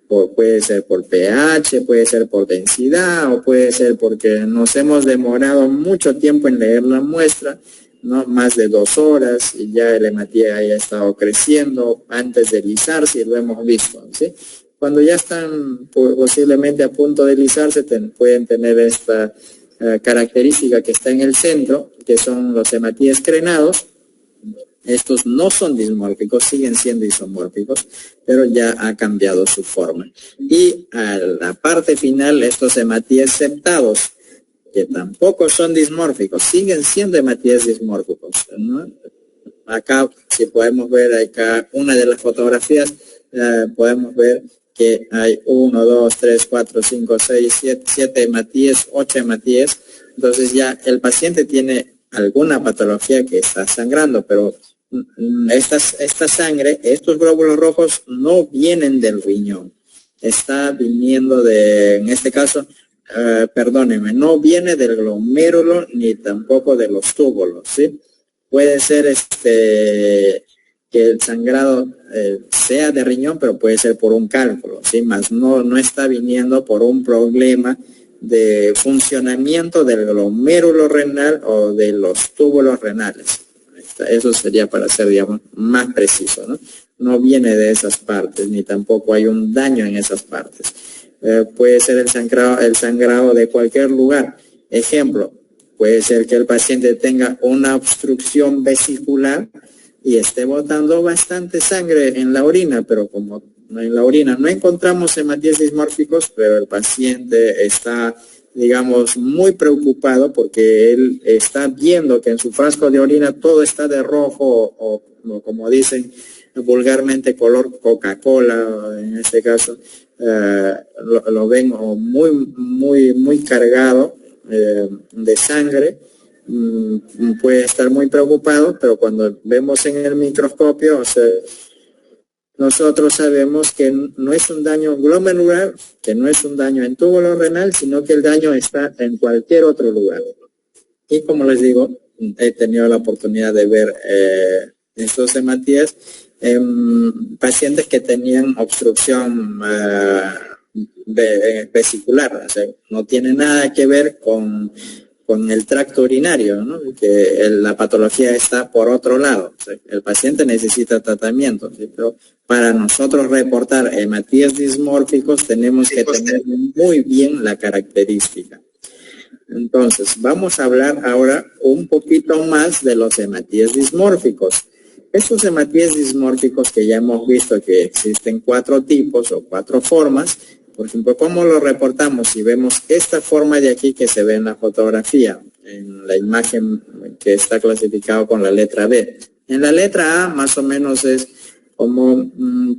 Puede ser por pH, puede ser por densidad, o puede ser porque nos hemos demorado mucho tiempo en leer la muestra, ¿no? Más de 2 horas, y ya el hematía haya estado creciendo antes de lisarse, y lo hemos visto, ¿sí? Cuando ya están posiblemente a punto de lisarse, pueden tener esta característica que está en el centro, que son los hematíes crenados. Estos no son dismórficos, siguen siendo isomórficos, pero ya ha cambiado su forma. Y a la parte final, estos hematíes septados, que tampoco son dismórficos, siguen siendo hematíes dismórficos, ¿no? Acá, si podemos ver acá una de las fotografías, podemos ver que hay 1, 2, 3, 4, 5, 6, 7 hematíes, 8 hematíes. Entonces ya el paciente tiene alguna patología que está sangrando, pero esta sangre, estos glóbulos rojos no vienen del riñón, está viniendo en este caso, perdónenme, no viene del glomérulo ni tampoco de los túbulos, ¿sí? Puede ser que el sangrado sea de riñón, pero puede ser por un cálculo, ¿sí? Más no está viniendo por un problema de funcionamiento del glomérulo renal o de los túbulos renales. Eso sería para ser, digamos, más preciso, ¿no? No viene de esas partes, ni tampoco hay un daño en esas partes. Puede ser el sangrado de cualquier lugar. Ejemplo, puede ser que el paciente tenga una obstrucción vesicular y esté botando bastante sangre en la orina, pero como en la orina no encontramos hematíes dismórficos, pero el paciente está, digamos, muy preocupado porque él está viendo que en su frasco de orina todo está de rojo o como dicen vulgarmente, color Coca-Cola, en este caso, lo ven muy cargado de sangre. Puede estar muy preocupado, pero cuando vemos en el microscopio, o sea, nosotros sabemos que no es un daño glomerular, que no es un daño en túbulo renal, sino que el daño está en cualquier otro lugar. Y como les digo, he tenido la oportunidad de ver estos hematíes en pacientes que tenían obstrucción vesicular, o sea, no tiene nada que ver con el tracto urinario, ¿no? Que la patología está por otro lado. O sea, el paciente necesita tratamiento, ¿sí? Pero para nosotros reportar hematíes dismórficos tenemos que tener muy bien la característica. Entonces, vamos a hablar ahora un poquito más de los hematíes dismórficos. Estos hematíes dismórficos que ya hemos visto que existen 4 tipos o 4 formas. Por ejemplo, ¿cómo lo reportamos? Si vemos esta forma de aquí que se ve en la fotografía, en la imagen que está clasificado con la letra B. En la letra A más o menos es como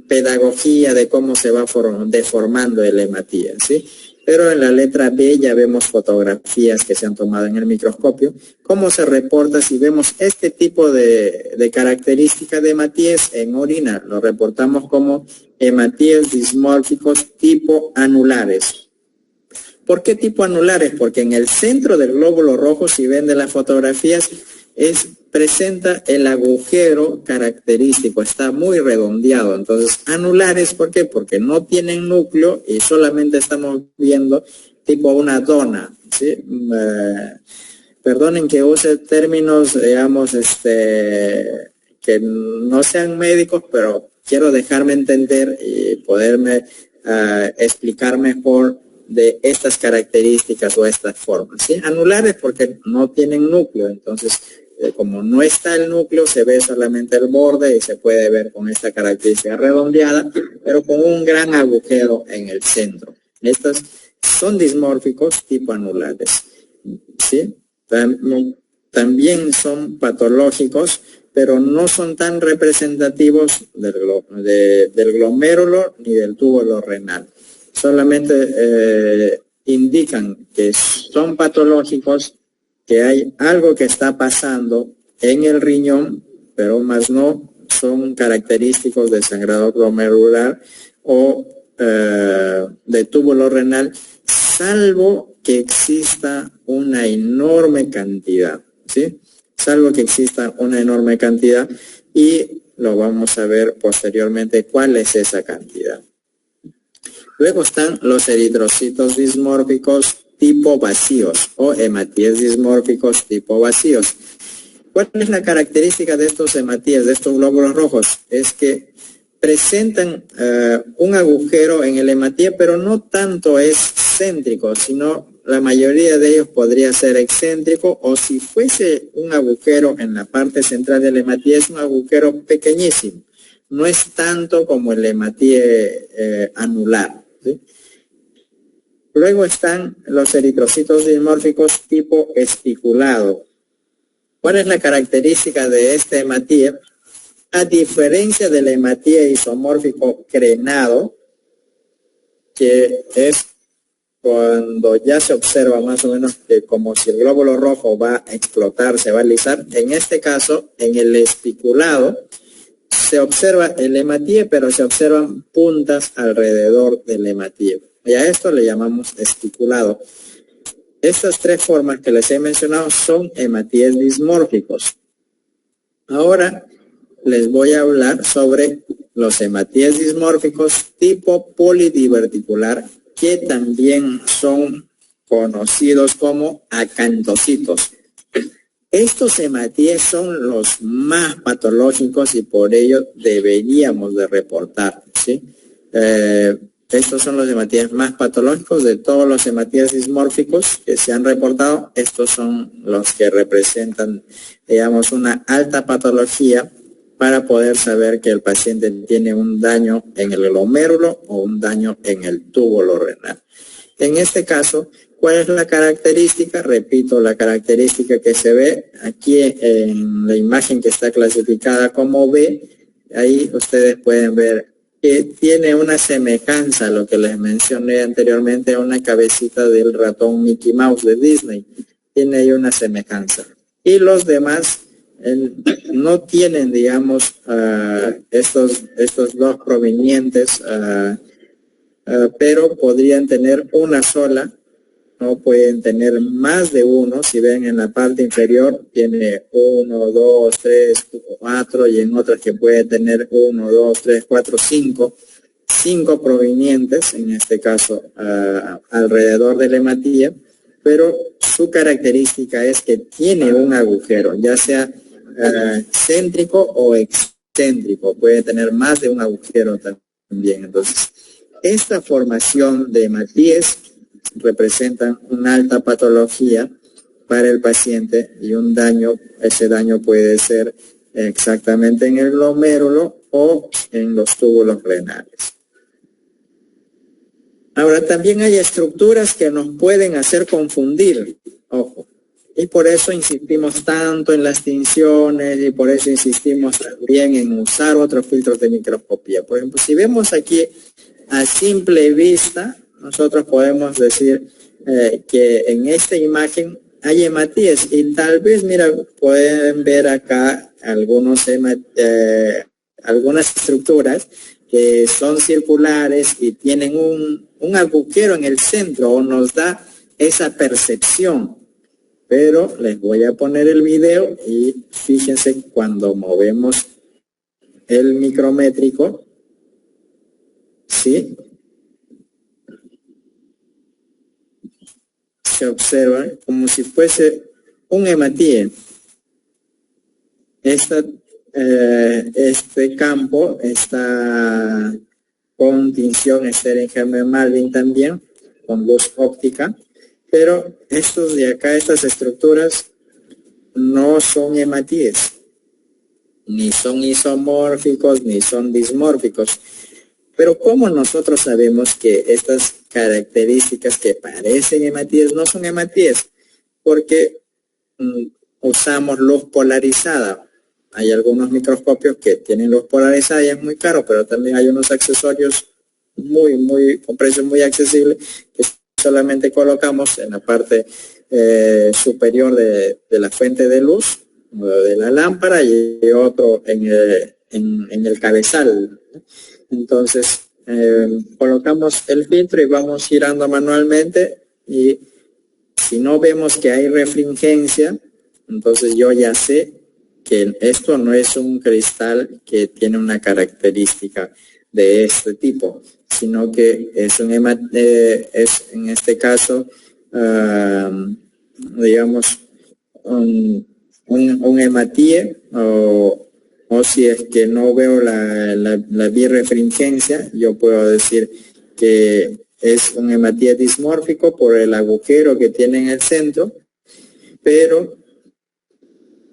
pedagogía de cómo se va deformando el hematía, ¿sí? Pero en la letra B ya vemos fotografías que se han tomado en el microscopio. ¿Cómo se reporta si vemos este tipo de características de hematíes en orina? Lo reportamos como hematíes dismórficos tipo anulares. ¿Por qué tipo anulares? Porque en el centro del glóbulo rojo, si ven de las fotografías, presenta el agujero característico, está muy redondeado. Entonces, anulares, ¿por qué? Porque no tienen núcleo y solamente estamos viendo tipo una dona, ¿sí? Perdonen que use términos, digamos, que no sean médicos, pero quiero dejarme entender y poderme explicar mejor de estas características o estas formas, ¿sí? Anulares porque no tienen núcleo, entonces como no está el núcleo, se ve solamente el borde y se puede ver con esta característica redondeada, pero con un gran agujero en el centro. Estos son dismórficos tipo anulares, ¿sí? También son patológicos, pero no son tan representativos del glomérulo ni del túbulo renal. Solamente indican que son patológicos, que hay algo que está pasando en el riñón, pero más no son característicos de sangrado glomerular o de túbulo renal, salvo que exista una enorme cantidad, ¿sí? Salvo que exista una enorme cantidad, y lo vamos a ver posteriormente cuál es esa cantidad. Luego están los eritrocitos dismórficos tipo vacíos o hematíes dismórficos tipo vacíos. ¿Cuál es la característica de estos hematíes, de estos glóbulos rojos? Es que presentan un agujero en el hematíe, pero no tanto es céntrico, sino la mayoría de ellos podría ser excéntrico, o si fuese un agujero en la parte central del hematíe, es un agujero pequeñísimo. No es tanto como el hematíe anular, ¿sí? Luego están los eritrocitos dismórficos tipo espiculado. ¿Cuál es la característica de este hematíe? A diferencia del hematíe isomórfico crenado, que es cuando ya se observa más o menos que como si el glóbulo rojo va a explotar, se va a alisar, en este caso, en el espiculado, se observa el hematíe, pero se observan puntas alrededor del hematíe. Y a esto le llamamos espiculado. Estas tres formas que les he mencionado son hematíes dismórficos. Ahora les voy a hablar sobre los hematíes dismórficos tipo polidiverticular, que también son conocidos como acantocitos. Estos hematíes son los más patológicos y por ello deberíamos de reportar, ¿sí? Estos son los hematíes más patológicos de todos los hematíes dismórficos que se han reportado. Estos son los que representan, digamos, una alta patología para poder saber que el paciente tiene un daño en el glomérulo o un daño en el túbulo renal. En este caso, ¿cuál es la característica? Repito, la característica que se ve aquí en la imagen que está clasificada como B. Ahí ustedes pueden ver que tiene una semejanza a lo que les mencioné anteriormente, a una cabecita del ratón Mickey Mouse de Disney. Tiene ahí una semejanza. Y los demás no tienen, digamos, estos dos provenientes, pero podrían tener una sola, no pueden tener más de uno. Si ven en la parte inferior, tiene 1, 2, 3, 4, y en otras que puede tener 1, 2, 3, 4, 5. 5 provenientes, en este caso, alrededor del hematíe, pero su característica es que tiene un agujero, ya sea céntrico o excéntrico, puede tener más de un agujero también. Entonces, esta formación de hematíes representan una alta patología para el paciente y un daño, ese daño puede ser exactamente en el glomérulo o en los túbulos renales. Ahora, también hay estructuras que nos pueden hacer confundir, ojo, y por eso insistimos tanto en las tinciones y por eso insistimos también en usar otros filtros de microscopía. Por ejemplo, si vemos aquí a simple vista, nosotros podemos decir que en esta imagen hay hematíes y tal vez, mira, pueden ver acá algunas estructuras que son circulares y tienen un agujero en el centro, o nos da esa percepción. Pero les voy a poner el video y fíjense cuando movemos el micrométrico, ¿sí? Se observa como si fuese un hematíe. Este campo está con tinción Stern-Hermann-Malvin también, con luz óptica, pero estos de acá, estas estructuras, no son hematíes, ni son isomórficos, ni son dismórficos. Pero ¿cómo nosotros sabemos que estas características que parecen hematíes no son hematíes? Porque usamos luz polarizada. Hay algunos microscopios que tienen luz polarizada y es muy caro, pero también hay unos accesorios con precios muy accesibles que solamente colocamos en la parte superior de la fuente de luz, de la lámpara, y otro en el cabezal. Entonces, colocamos el filtro y vamos girando manualmente, y si no vemos que hay refringencia, entonces yo ya sé que esto no es un cristal que tiene una característica de este tipo, sino que es es en este caso, digamos, un hematíe, o si es que no veo la birrefringencia, yo puedo decir que es un hematíe dismórfico por el agujero que tiene en el centro, pero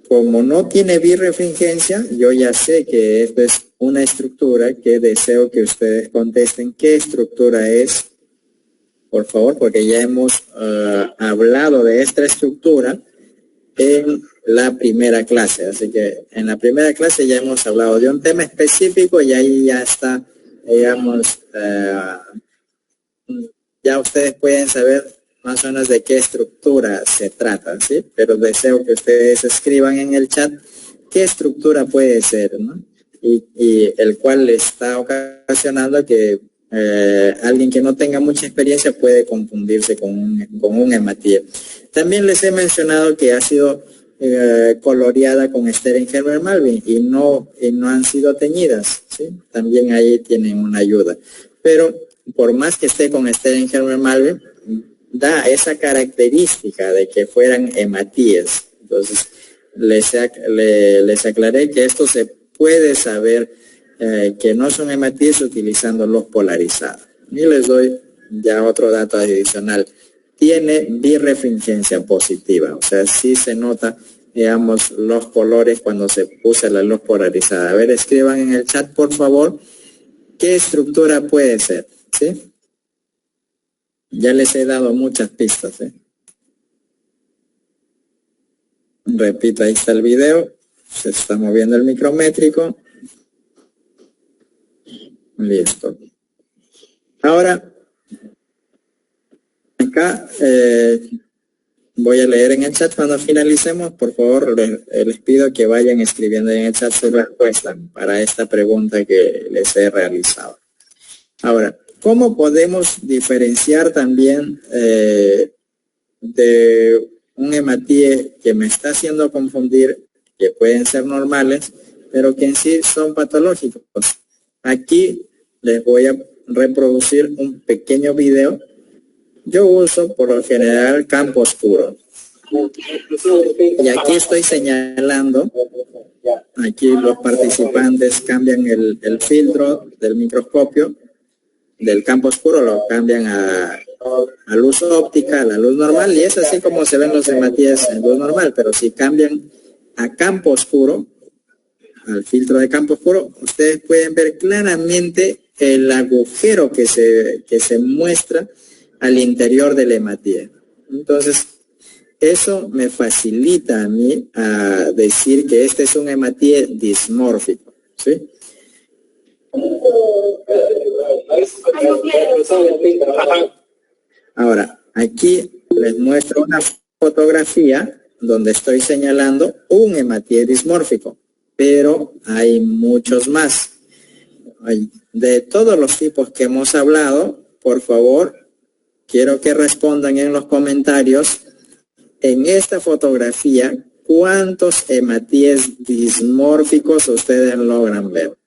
como no tiene birrefringencia, yo ya sé que esto es una estructura que deseo que ustedes contesten qué estructura es, por favor, porque ya hemos hablado de esta estructura en la primera clase. Así que en la primera clase ya hemos hablado de un tema específico y ahí ya está, digamos, ya ustedes pueden saber más o menos de qué estructura se trata, ¿sí? Pero deseo que ustedes escriban en el chat qué estructura puede ser, ¿no? Y el cual le está ocasionando que alguien que no tenga mucha experiencia puede confundirse con un hematíe. También les he mencionado que ha sido coloreada con Sternheimer-Malvin y no han sido teñidas, ¿sí? También ahí tienen una ayuda. Pero por más que esté con Sternheimer-Malvin, da esa característica de que fueran hematíes. Entonces, les aclaré que esto se puede saber que no son hematíes utilizando los polarizados. Y les doy ya otro dato adicional. Tiene birrefringencia positiva, o sea, sí se nota, digamos, los colores cuando se usa la luz polarizada. A ver, escriban en el chat, por favor, qué estructura puede ser, ¿sí? Ya les he dado muchas pistas, ¿eh? Repito, ahí está el video. Se está moviendo el micrométrico. Listo. Ahora, acá voy a leer en el chat cuando finalicemos. Por favor, les pido que vayan escribiendo en el chat su respuesta para esta pregunta que les he realizado. Ahora, ¿cómo podemos diferenciar también de un hematíe que me está haciendo confundir, que pueden ser normales, pero que en sí son patológicos? Aquí les voy a reproducir un pequeño video. Yo uso por lo general campo oscuro. Y aquí estoy señalando, aquí los participantes cambian el filtro del microscopio, del campo oscuro lo cambian a luz óptica, a la luz normal, y es así como se ven los hematíes en luz normal. Pero si cambian a campo oscuro, al filtro de campo oscuro, ustedes pueden ver claramente el agujero que se muestra al interior del hematíe. Entonces, eso me facilita a mí a decir que este es un hematíe dismórfico, ¿sí? Ahora, aquí les muestro una fotografía donde estoy señalando un hematíe dismórfico, pero hay muchos más. De todos los tipos que hemos hablado, por favor, quiero que respondan en los comentarios, en esta fotografía, ¿cuántos hematíes dismórficos ustedes logran ver?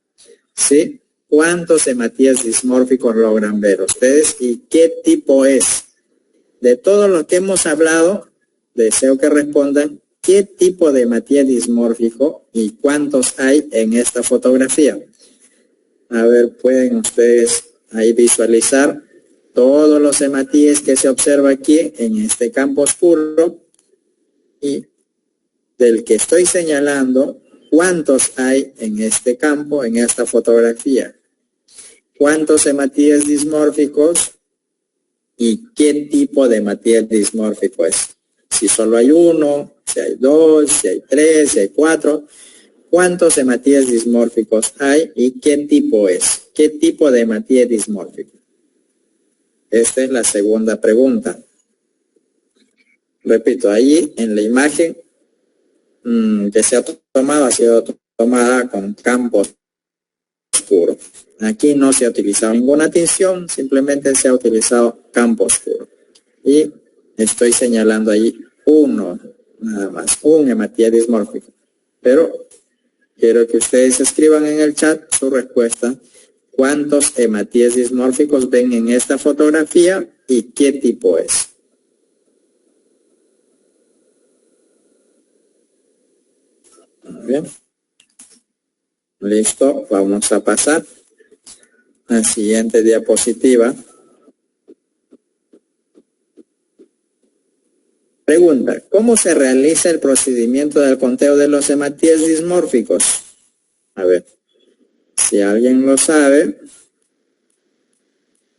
¿Sí? ¿Cuántos hematíes dismórficos logran ver ustedes y qué tipo es? De todos los que hemos hablado, deseo que respondan qué tipo de hematíe dismórfico y cuántos hay en esta fotografía. A ver, pueden ustedes ahí visualizar todos los hematíes que se observa aquí en este campo oscuro, y del que estoy señalando, ¿cuántos hay en este campo, en esta fotografía? ¿Cuántos hematíes dismórficos y qué tipo de hematíe dismórfico es? Si solo hay uno, si hay dos, si hay tres, si hay cuatro. ¿Cuántos hematíes dismórficos hay y qué tipo es? ¿Qué tipo de hematíe dismórfico? Esta es la segunda pregunta. Repito, ahí en la imagen que se ha tomado, ha sido tomada con campo oscuro. Aquí no se ha utilizado ninguna tinción, simplemente se ha utilizado campo oscuro. Y estoy señalando ahí uno, nada más, un hematíe dismórfico. Pero quiero que ustedes escriban en el chat su respuesta cuántos hematíes dismórficos ven en esta fotografía y qué tipo es. Bien. Listo, vamos a pasar a la siguiente diapositiva. Pregunta, ¿cómo se realiza el procedimiento del conteo de los hematíes dismórficos? A ver, si alguien lo sabe,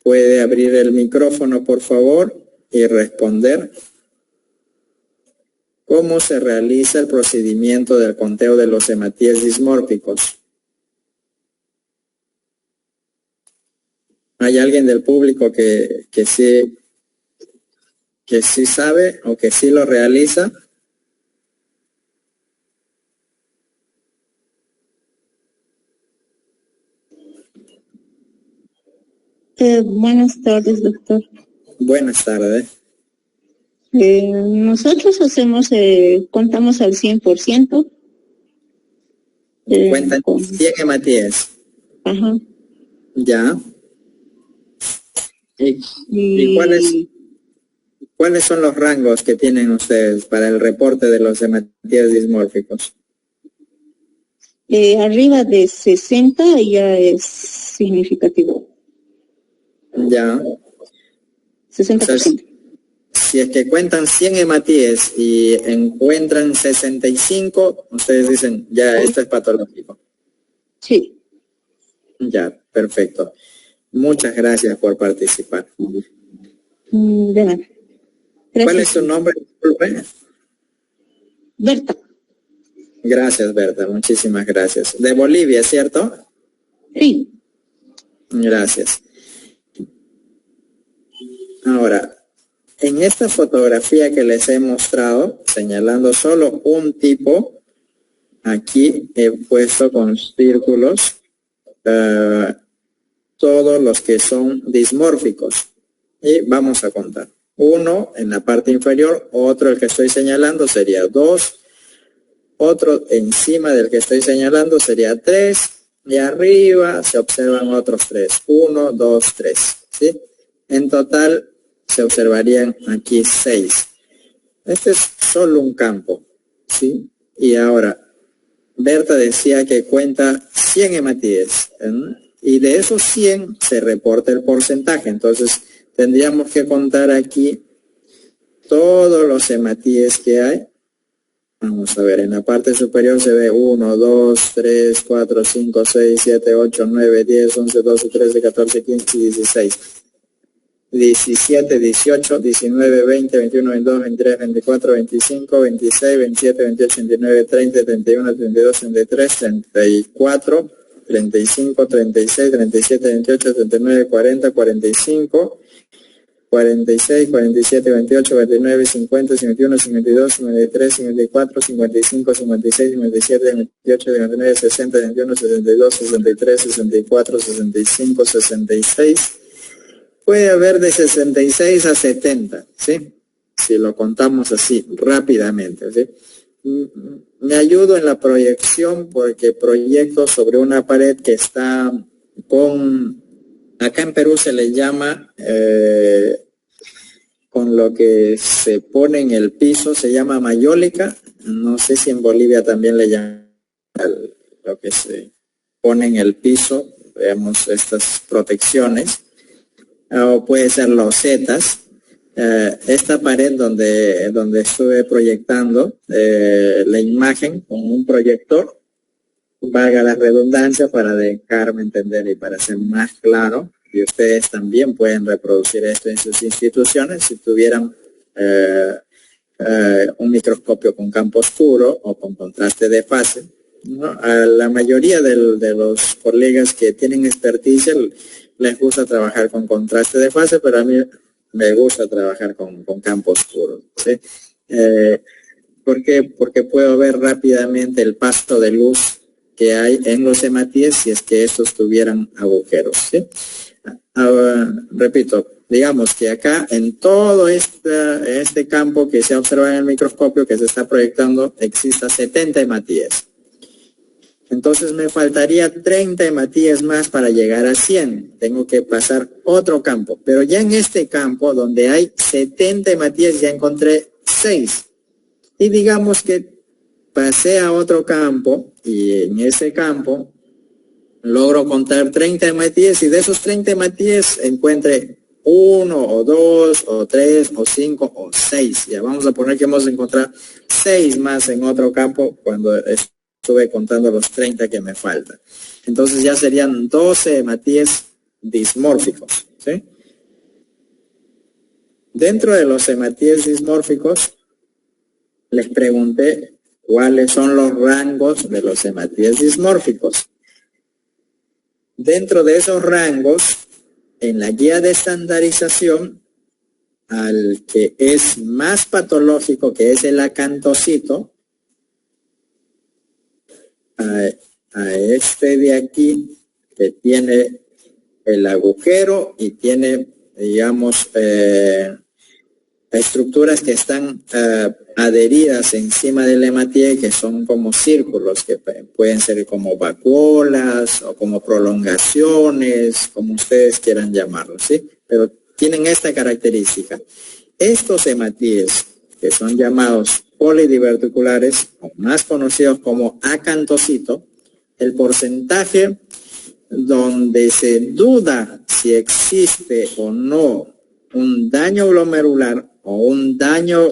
puede abrir el micrófono, por favor, y responder. ¿Cómo se realiza el procedimiento del conteo de los hematíes dismórficos? ¿Hay alguien del público que sí sabe o que sí lo realiza? Buenas tardes, doctor. Buenas tardes. Nosotros contamos al 100%. Cuentan 100 hematíes. Ajá. Ya. ¿Y cuáles son los rangos que tienen ustedes para el reporte de los hematíes dismórficos? Arriba de 60 ya es significativo. Ya. 60%. O sea, si es que cuentan 100 hematíes y encuentran 65, ustedes dicen, ya, esto es patológico. Sí. Ya, perfecto. Muchas gracias por participar. De nada. Gracias. ¿Cuál es su nombre? Disculpe. Berta. Gracias, Berta. Muchísimas gracias. De Bolivia, ¿cierto? Sí. Gracias. Ahora, en esta fotografía que les he mostrado, señalando solo un tipo, aquí he puesto con círculos todos los que son dismórficos. Y vamos a contar. Uno en la parte inferior, otro el que estoy señalando sería 2, otro encima del que estoy señalando sería 3, y arriba se observan otros 3. 1, 2, 3. ¿Sí? En total se observarían aquí 6. Este es solo un campo, ¿sí? Y ahora, Berta decía que cuenta 100 hematíes, y de esos 100 se reporta el porcentaje. Entonces, tendríamos que contar aquí todos los hematíes que hay. Vamos a ver, en la parte superior se ve 1, 2, 3, 4, 5, 6, 7, 8, 9, 10, 11, 12, 13, 14, 15 y 16. 17, 18, 19, 20, 21, 22, 23, 24, 25, 26, 27, 28, 29, 30, 31, 32, 33, 34, 35, 36, 37, 28, 39, 40, 45, 46, 47, 28, 29, 50, 51, 52, 53, 54, 55, 56, 57, 58, 59, 60, 61, 62, 63, 64, 65, 66. Puede haber de 66 a 70, ¿sí? Si lo contamos así rápidamente, ¿sí? Me ayudo en la proyección porque proyecto sobre una pared que está con, acá en Perú se le llama, con lo que se pone en el piso, se llama mayólica. No sé si en Bolivia también le llaman lo que se pone en el piso, veamos estas protecciones. O puede ser losetas. Esta pared donde estuve proyectando la imagen con un proyector, valga la redundancia para dejarme entender y para ser más claro, y ustedes también pueden reproducir esto en sus instituciones si tuvieran un microscopio con campo oscuro o con contraste de fase, ¿no? A la mayoría de los colegas que tienen experticia les gusta trabajar con contraste de fase, pero a mí me gusta trabajar con campo oscuro, ¿sí? ¿Por qué? Porque puedo ver rápidamente el paso de luz que hay en los hematíes si es que estos tuvieran agujeros, ¿sí? Ahora, repito, digamos que acá en todo este campo que se observa en el microscopio que se está proyectando exista 70 hematíes. Entonces me faltaría 30 hematíes más para llegar a 100. Tengo que pasar otro campo. Pero ya en este campo, donde hay 70 hematíes, ya encontré 6. Y digamos que pasé a otro campo, y en ese campo logro contar 30 hematíes, y de esos 30 hematíes encuentre 1 o 2 o 3 o 5 o 6. Ya vamos a poner que hemos encontrado 6 más en otro campo cuando estuve contando los 30 que me faltan. Entonces ya serían 12 hematíes dismórficos, ¿sí? Dentro de los hematíes dismórficos, les pregunté cuáles son los rangos de los hematíes dismórficos. Dentro de esos rangos, en la guía de estandarización, al que es más patológico, que es el acantocito, a este de aquí, que tiene el agujero y tiene, digamos, estructuras que están adheridas encima del hematíe, que son como círculos, que pueden ser como vacuolas o como prolongaciones, como ustedes quieran llamarlos, ¿sí? Pero tienen esta característica. Estos hematíes, que son llamados polidiverticulares, o más conocidos como acantocito, el porcentaje donde se duda si existe o no un daño glomerular o un daño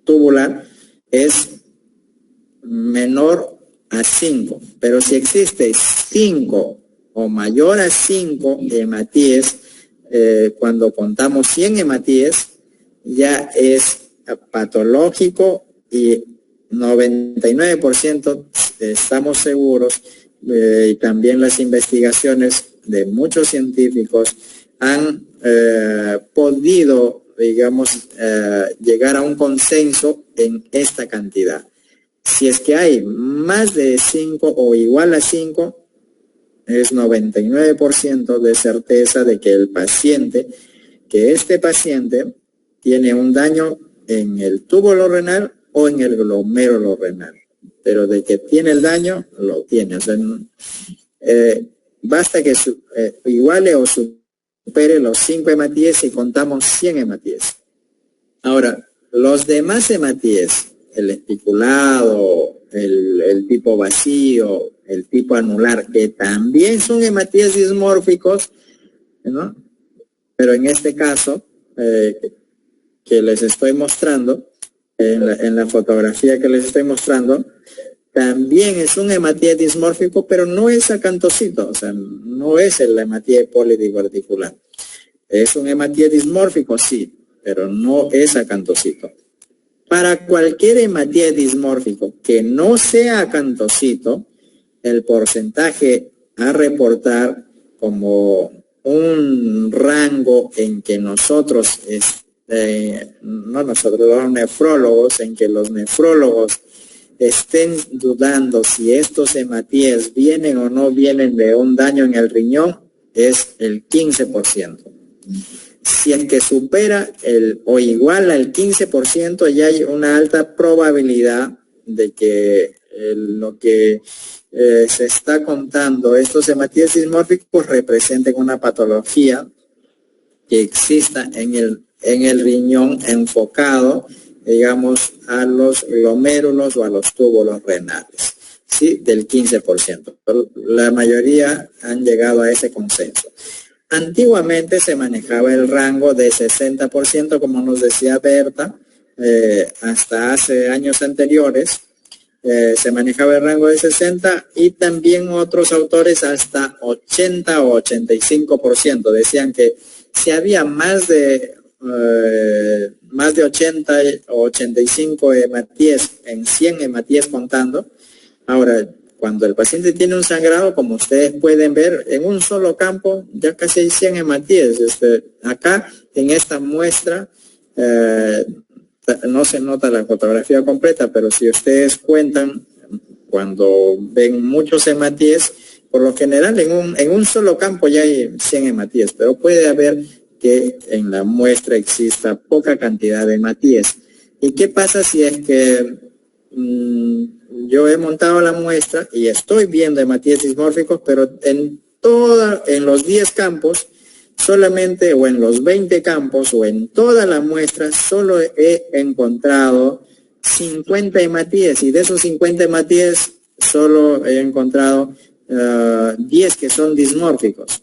tubular es menor a 5. Pero si existe 5 o mayor a 5 hematíes, cuando contamos 100 hematíes, ya es patológico, y 99% estamos seguros, y también las investigaciones de muchos científicos han podido, digamos, llegar a un consenso en esta cantidad. Si es que hay más de 5 o igual a 5, es 99% de certeza de que este paciente tiene un daño en el túbulo renal o en el glomérulo renal. Pero de que tiene el daño, lo tiene. O sea, basta que iguale o supere los 5 hematíes y contamos 100 hematíes. Ahora, los demás hematíes, el especulado, el tipo vacío, el tipo anular, que también son hematíes dismórficos, ¿no? Pero en este caso, que les estoy mostrando, en la fotografía que les estoy mostrando, también es un hematíe dismórfico, pero no es acantocito, o sea, no es el hematíe polidiverticular. Es un hematíe dismórfico, sí, pero no es acantocito. Para cualquier hematíe dismórfico que no sea acantocito, el porcentaje a reportar como un rango en que nosotros, los nefrólogos, en que los nefrólogos estén dudando si estos hematíes vienen o no vienen de un daño en el riñón, es el 15%. Si es que supera o igual al 15%, ya hay una alta probabilidad de que lo que se está contando, estos hematíes dismórficos, representen una patología que exista en el riñón enfocado, digamos, a los glomérulos o a los túbulos renales, ¿sí? Del 15%. La mayoría han llegado a ese consenso. Antiguamente se manejaba el rango de 60%, como nos decía Berta, hasta hace años anteriores, se manejaba el rango de 60, y también otros autores hasta 80 o 85%. Decían que si había más de 80 o 85 hematíes en 100 hematíes contando. Ahora, cuando el paciente tiene un sangrado, como ustedes pueden ver, en un solo campo ya casi hay 100 hematíes. Acá, en esta muestra, no se nota la fotografía completa, pero si ustedes cuentan, cuando ven muchos hematíes, por lo general en un solo campo ya hay 100 hematíes, pero puede haber que en la muestra exista poca cantidad de hematíes. ¿Y qué pasa si es que yo he montado la muestra y estoy viendo hematíes dismórficos, pero en los 10 campos, solamente, o en los 20 campos, o en todas las muestras, solo he encontrado 50 hematíes, y de esos 50 hematíes, solo he encontrado 10 que son dismórficos.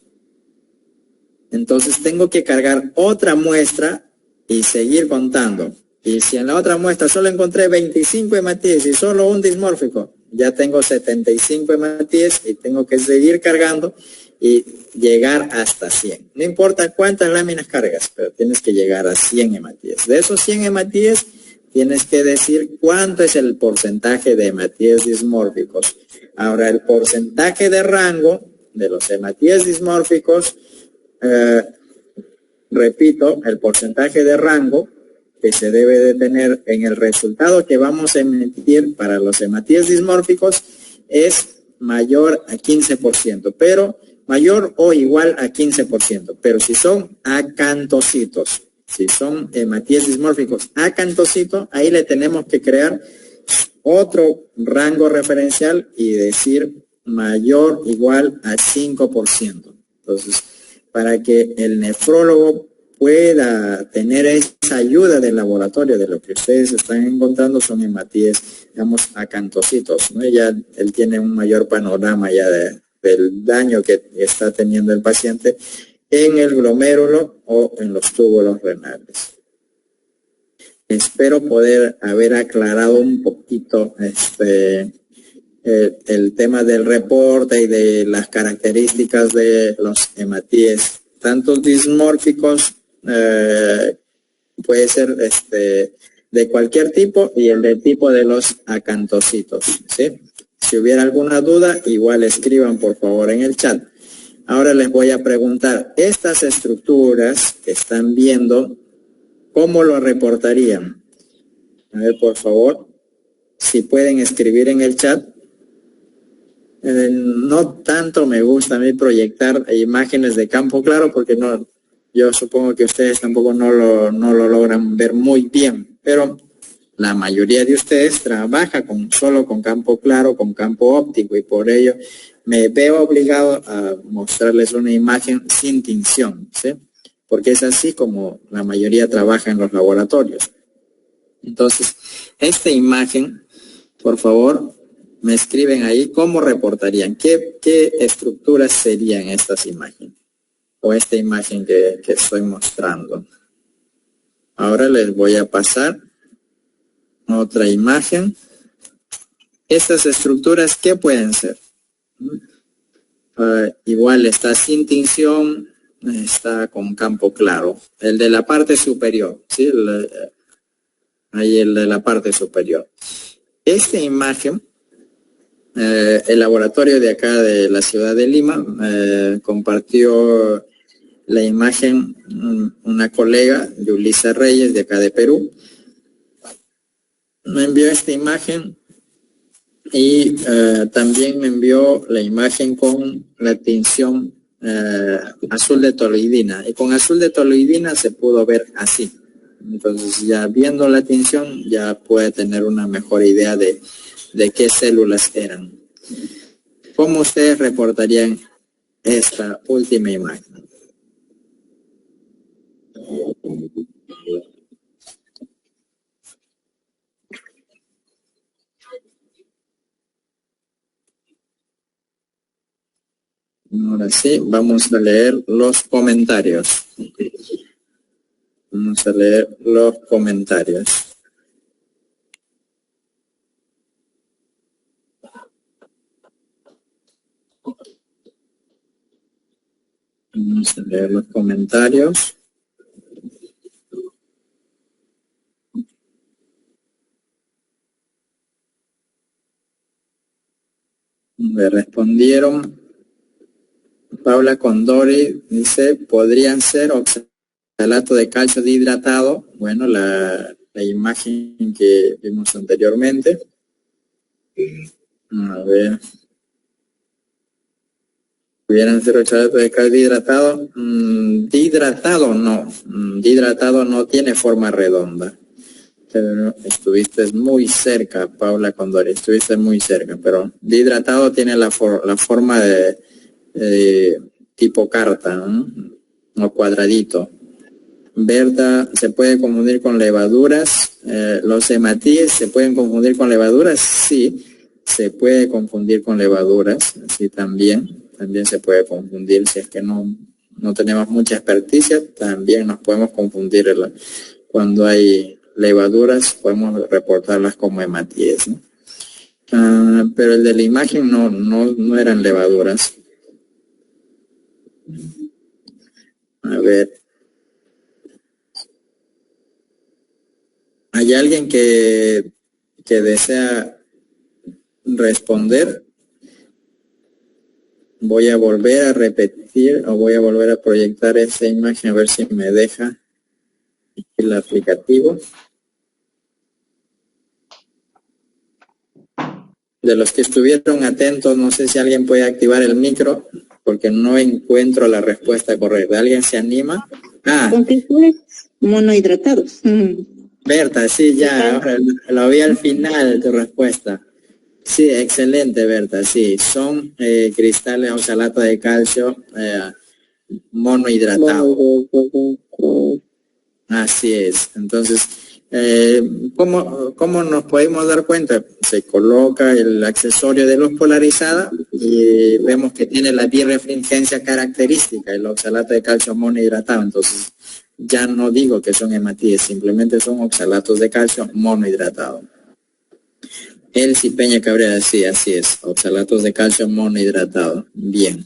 Entonces tengo que cargar otra muestra y seguir contando. Y si en la otra muestra solo encontré 25 hematíes y solo un dismórfico, ya tengo 75 hematíes y tengo que seguir cargando y llegar hasta 100. No importa cuántas láminas cargas, pero tienes que llegar a 100 hematíes. De esos 100 hematíes, tienes que decir cuánto es el porcentaje de hematíes dismórficos. Ahora, el porcentaje de rango de los hematíes dismórficos, repito, el porcentaje de rango que se debe de tener en el resultado que vamos a emitir para los hematíes dismórficos es mayor a 15%, pero mayor o igual a 15%, pero si son acantocitos, si son hematíes dismórficos acantocito, ahí le tenemos que crear otro rango referencial y decir mayor o igual a 5%. Entonces, para que el nefrólogo pueda tener esa ayuda del laboratorio, de lo que ustedes están encontrando son hematíes, digamos, acantocitos, ¿no? Ya él tiene un mayor panorama ya del daño que está teniendo el paciente en el glomérulo o en los túbulos renales. Espero poder haber aclarado un poquito el tema del reporte y de las características de los hematíes, tanto dismórficos, puede ser de cualquier tipo, y el de tipo de los acantocitos, ¿sí? Si hubiera alguna duda, igual escriban por favor en el chat. Ahora les voy a preguntar, estas estructuras que están viendo, ¿cómo lo reportarían? A ver, por favor, si pueden escribir en el chat. No tanto me gusta a mí proyectar imágenes de campo claro, porque no, yo supongo que ustedes tampoco no lo logran ver muy bien, pero la mayoría de ustedes trabaja solo con campo claro, con campo óptico, y por ello me veo obligado a mostrarles una imagen sin tinción, ¿sí? Porque es así como la mayoría trabaja en los laboratorios. Entonces, esta imagen, por favor, me escriben ahí cómo reportarían, qué estructuras serían estas imágenes, o esta imagen que estoy mostrando. Ahora les voy a pasar otra imagen. Estas estructuras, ¿qué pueden ser? Igual está sin tinción, está con campo claro. El de la parte superior, ¿sí? Ahí el de la parte superior. Esta imagen, el laboratorio de acá de la ciudad de Lima compartió la imagen, una colega, Yulisa Reyes, de acá de Perú, me envió esta imagen y también me envió la imagen con la tinción azul de toluidina, y con azul de toluidina se pudo ver así. Entonces, ya viendo la tinción ya puede tener una mejor idea de qué células eran. ¿Cómo ustedes reportarían esta última imagen? Ahora sí, vamos a leer los comentarios. Vamos a leer los comentarios. Vamos a leer los comentarios. Me respondieron. Paula Condori dice, ¿podrían ser oxalato de calcio dihidratado? Bueno, la imagen que vimos anteriormente. A ver. ¿Pudieran ser oxalato de calcio dihidratado? Dihidratado no. Dihidratado no tiene forma redonda. Pero estuviste muy cerca, Paula Condori, estuviste muy cerca, pero dihidratado tiene la forma de tipo carta, ¿no? O cuadradito. Berta se puede confundir con levaduras. Los hematíes se pueden confundir con levaduras, sí, se puede confundir con levaduras, sí, también se puede confundir. Si es que no tenemos mucha experticia, también nos podemos confundir. Cuando hay levaduras podemos reportarlas como hematíes, ¿no? Pero el de la imagen no eran levaduras. A ver, ¿hay alguien que desea responder? Voy a volver a repetir o voy a volver a proyectar esa imagen a ver si me deja el aplicativo. De los que estuvieron atentos, no sé si alguien puede activar el micro porque no encuentro la respuesta correcta. ¿Alguien se anima? Monohidratados. Berta, sí, ya, ahora lo vi al final tu respuesta. Sí, excelente, Berta, sí, son cristales oxalato de calcio monohidratado. Así es. Entonces, ¿cómo nos podemos dar cuenta? Se coloca el accesorio de luz polarizada y vemos que tiene la birefringencia característica, el oxalato de calcio monohidratado. Entonces, ya no digo que son hematíes, simplemente son oxalatos de calcio monohidratado. Elsie Peña Cabrera, sí, así es, oxalatos de calcio monohidratado. Bien.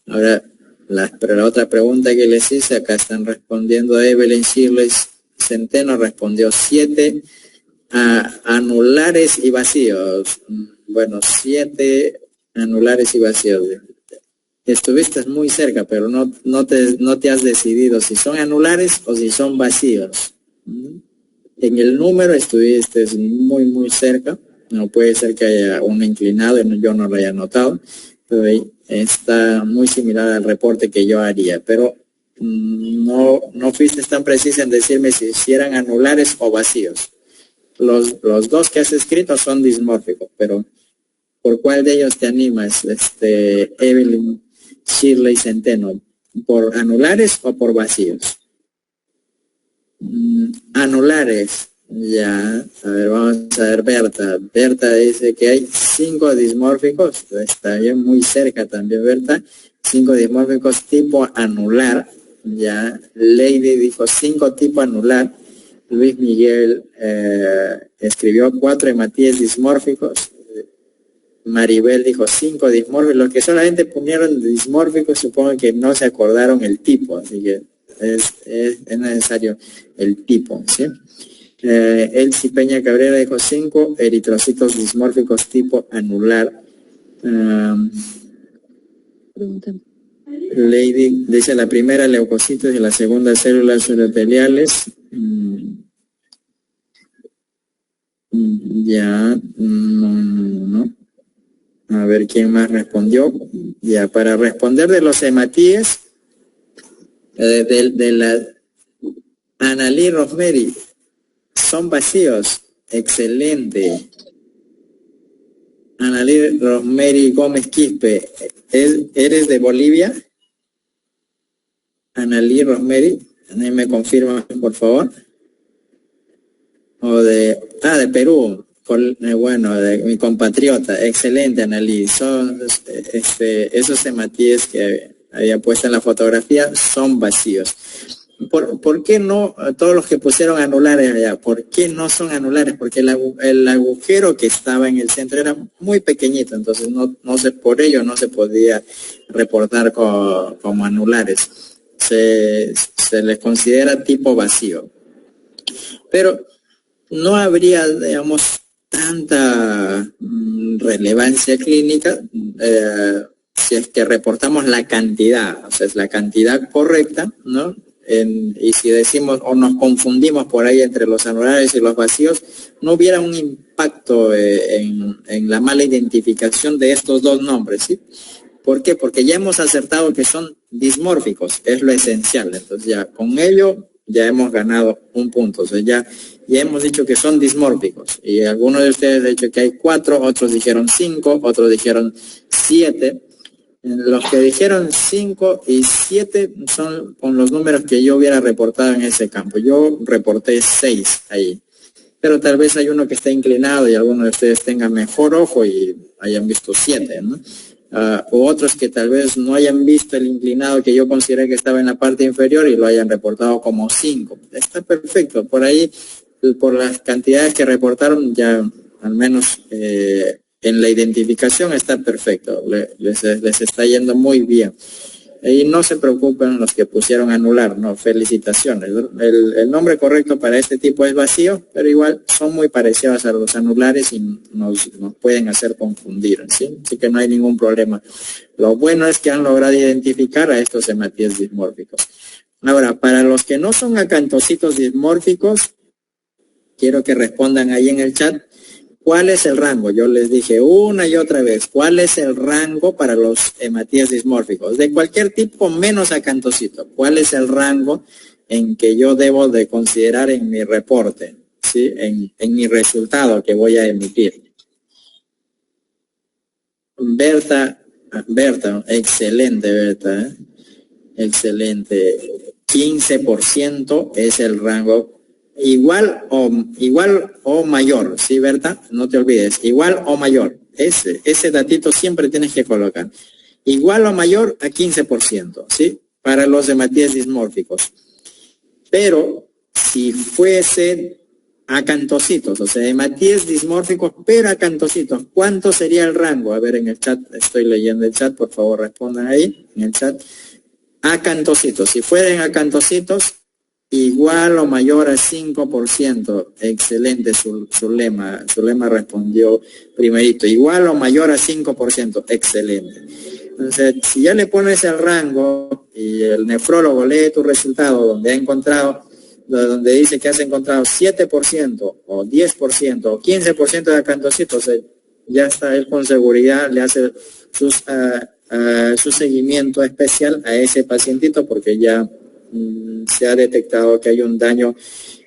Ahora, la otra pregunta que les hice, acá están respondiendo. Evelyn Shirley Centeno respondió 7 anulares y vacíos. Bueno, 7 anulares y vacíos. Estuviste muy cerca, pero no te has decidido si son anulares o si son vacíos. En el número estuviste muy cerca. No puede ser que haya uno inclinado y yo no lo haya notado, pero ahí está muy similar al reporte que yo haría, pero no fuiste tan precisa en decirme si eran anulares o vacíos. Los dos que has escrito son dismórficos, pero ¿por cuál de ellos te animas, Evelyn Shirley Centeno? ¿Por anulares o por vacíos? Anulares. Ya, a ver, vamos a ver Berta. Berta dice que hay 5 dismórficos, está bien muy cerca también Berta, 5 dismórficos tipo anular, ya, Lady dijo 5 tipo anular, Luis Miguel escribió 4 hematíes dismórficos, Maribel dijo 5 dismórficos, los que solamente pusieron dismórficos supongo que no se acordaron el tipo, así que es necesario el tipo, ¿sí? Elsie Peña Cabrera dijo 5 eritrocitos dismórficos tipo anular. Lady dice la primera leucocitos y la segunda células uroteliales. Ya, no. A ver quién más respondió. Ya, para responder de los hematíes, de la Annalí Rosemary, son vacíos. Excelente. Annalí Rosemary Gómez Quispe, ¿eres de Bolivia? Annalí Rosemary, me confirma por favor. O de Perú, bueno, de mi compatriota. Excelente, Annalí. Son esos hematíes que había puesto en la fotografía son vacíos. ¿Por qué no todos los que pusieron anulares allá? ¿Por qué no son anulares? Porque el agujero que estaba en el centro era muy pequeñito, entonces por ello no se podía reportar como anulares. Se les considera tipo vacío. Pero no habría, digamos, tanta relevancia clínica si es que reportamos la cantidad, o sea, es la cantidad correcta, ¿no? Y si decimos o nos confundimos por ahí entre los anulares y los vacíos, no hubiera un impacto en la mala identificación de estos dos nombres, ¿sí? ¿Por qué? Porque ya hemos acertado que son dismórficos, es lo esencial. Entonces ya con ello ya hemos ganado un punto. O sea, ya y hemos dicho que son dismórficos. Y algunos de ustedes han dicho que hay 4, otros dijeron 5, otros dijeron 7. Los que dijeron 5 y 7 son con los números que yo hubiera reportado en ese campo. Yo reporté 6 ahí. Pero tal vez hay uno que está inclinado y algunos de ustedes tengan mejor ojo y hayan visto 7, ¿no? O otros que tal vez no hayan visto el inclinado que yo consideré que estaba en la parte inferior y lo hayan reportado como 5. Está perfecto. Por ahí, por las cantidades que reportaron, ya al menos en la identificación está perfecto. Les está yendo muy bien. Y no se preocupen los que pusieron anular, no, felicitaciones. El nombre correcto para este tipo es vacío, pero igual son muy parecidos a los anulares y nos pueden hacer confundir, ¿sí? Así que no hay ningún problema. Lo bueno es que han logrado identificar a estos hematíes dismórficos. Ahora, para los que no son acantocitos dismórficos, quiero que respondan ahí en el chat. ¿Cuál es el rango? Yo les dije una y otra vez, ¿cuál es el rango para los hematíes dismórficos? De cualquier tipo menos acantocito. ¿Cuál es el rango en que yo debo de considerar en mi reporte? ¿Sí? En mi resultado que voy a emitir. Berta, excelente Berta, excelente. 15% es el rango. Igual o mayor, ¿sí, Berta? No te olvides, igual o mayor. Ese datito siempre tienes que colocar. Igual o mayor a 15%, ¿sí? Para los hematíes dismórficos. Pero si fuese acantocitos, o sea, hematíes dismórficos, pero acantocitos, ¿cuánto sería el rango? A ver, en el chat, estoy leyendo el chat, por favor respondan ahí, en el chat. Acantocitos, si fueran acantocitos, igual o mayor a 5%, excelente su lema respondió primerito, igual o mayor a 5%, excelente. Entonces, si ya le pones el rango y el nefrólogo lee tu resultado donde dice que has encontrado 7% o 10% o 15% de acantocitos, ya está él con seguridad, le hace su seguimiento especial a ese pacientito porque ya se ha detectado que hay un daño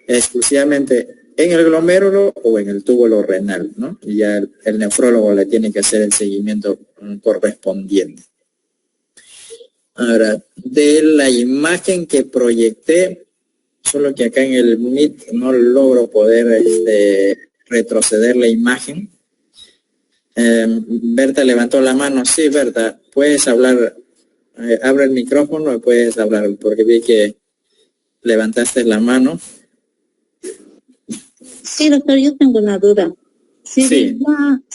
exclusivamente en el glomérulo o en el túbulo renal, ¿no? Y ya el nefrólogo le tiene que hacer el seguimiento correspondiente. Ahora, de la imagen que proyecté, solo que acá en el Meet no logro poder retroceder la imagen. Berta levantó la mano. Sí, Berta, puedes hablar. Abre el micrófono y puedes hablar, porque vi que levantaste la mano. Sí, doctor, yo tengo una duda. Si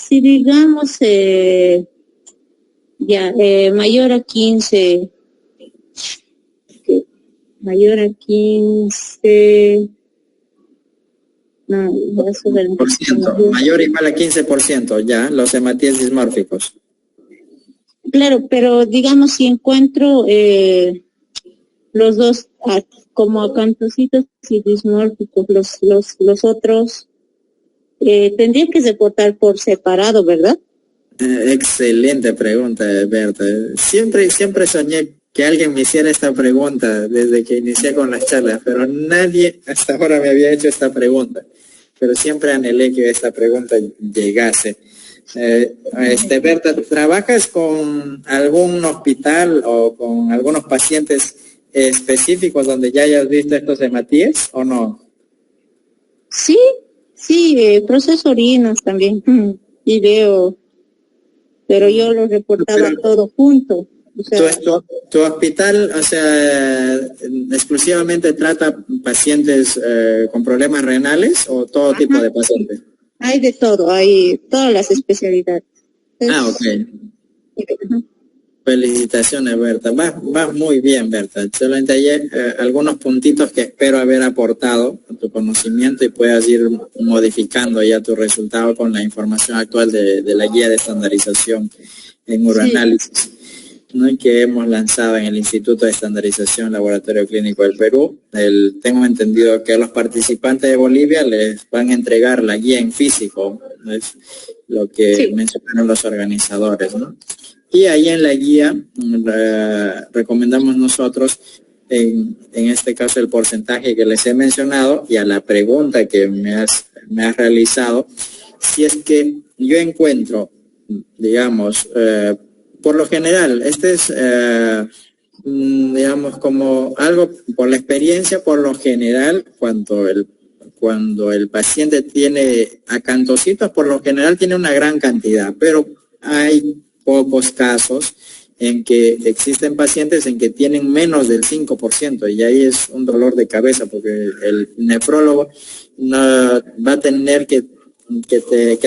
digamos mayor a 15, mayor a 15, no, eso del mayor o igual a 15%, ya, los hematíes dismórficos. Claro, pero digamos si encuentro los dos como acantocitos y dismórficos, los otros tendría que reportar por separado, ¿verdad? Excelente pregunta, Berta. Siempre soñé que alguien me hiciera esta pregunta desde que inicié con las charlas, pero nadie hasta ahora me había hecho esta pregunta. Pero siempre anhelé que esta pregunta llegase. Berta, ¿trabajas con algún hospital o con algunos pacientes específicos donde ya hayas visto estos hematíes o no? Sí, proceso orinas también, y veo, pero yo lo reportaba todo junto. O sea, ¿Tu hospital, o sea, exclusivamente trata pacientes con problemas renales o todo tipo de pacientes? Hay de todo, hay todas las especialidades. Ok. Felicitaciones, Berta. Va muy bien, Berta. Solamente hay algunos puntitos que espero haber aportado a tu conocimiento y puedas ir modificando ya tu resultado con la información actual de la guía de estandarización en uroanálisis, ¿no? Que hemos lanzado en el Instituto de Estandarización Laboratorio Clínico del Perú. Tengo entendido que a los participantes de Bolivia les van a entregar la guía en físico, es lo que mencionaron los organizadores, ¿no? Y ahí en la guía recomendamos nosotros en este caso el porcentaje que les he mencionado y a la pregunta que me has realizado, si es que yo encuentro, digamos, por lo general, este es, digamos, como algo por la experiencia, por lo general, cuando el paciente tiene acantocitos, por lo general tiene una gran cantidad, pero hay pocos casos en que existen pacientes en que tienen menos del 5%, y ahí es un dolor de cabeza porque el nefrólogo no, va a tener que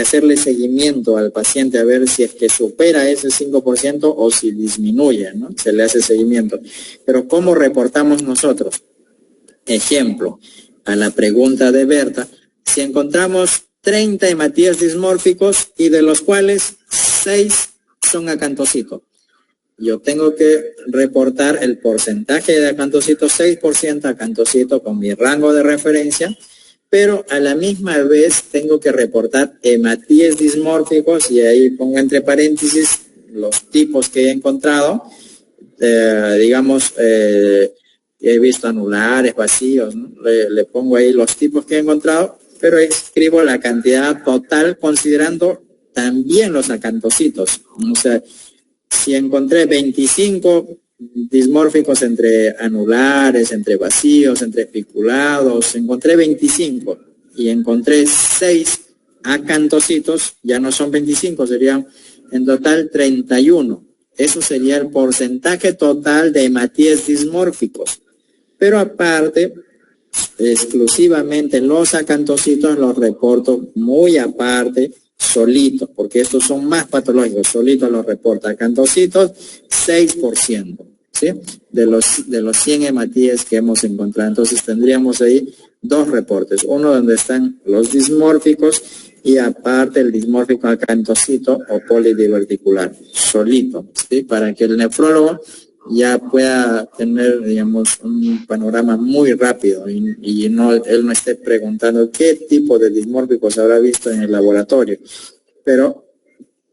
hacerle seguimiento al paciente a ver si es que supera ese 5% o si disminuye, ¿no? Se le hace seguimiento. Pero ¿cómo reportamos nosotros? Ejemplo, a la pregunta de Berta, si encontramos 30 hematíes dismórficos y de los cuales 6 son acantocitos, yo tengo que reportar el porcentaje de acantocitos, 6% acantocito con mi rango de referencia, pero a la misma vez tengo que reportar hematíes dismórficos, y ahí pongo entre paréntesis los tipos que he encontrado, digamos, he visto anulares, vacíos, ¿no? Le pongo ahí los tipos que he encontrado, pero escribo la cantidad total considerando también los acantocitos. O sea, si encontré 25 dismórficos entre anulares, entre vacíos, entre espiculados, encontré 25 y encontré 6 acantocitos, ya no son 25, serían en total 31. Eso sería el porcentaje total de hematíes dismórficos. Pero aparte, exclusivamente los acantocitos los reporto muy aparte, solitos, porque estos son más patológicos, solitos los reporta. Acantocitos, 6%, ¿sí? De los 100 hematíes que hemos encontrado. Entonces tendríamos ahí dos reportes, uno donde están los dismórficos y aparte el dismórfico acantocito o polidiverticular, solito, ¿sí? Para que el nefrólogo ya pueda tener, digamos, un panorama muy rápido y él no esté preguntando qué tipo de dismórficos habrá visto en el laboratorio. Pero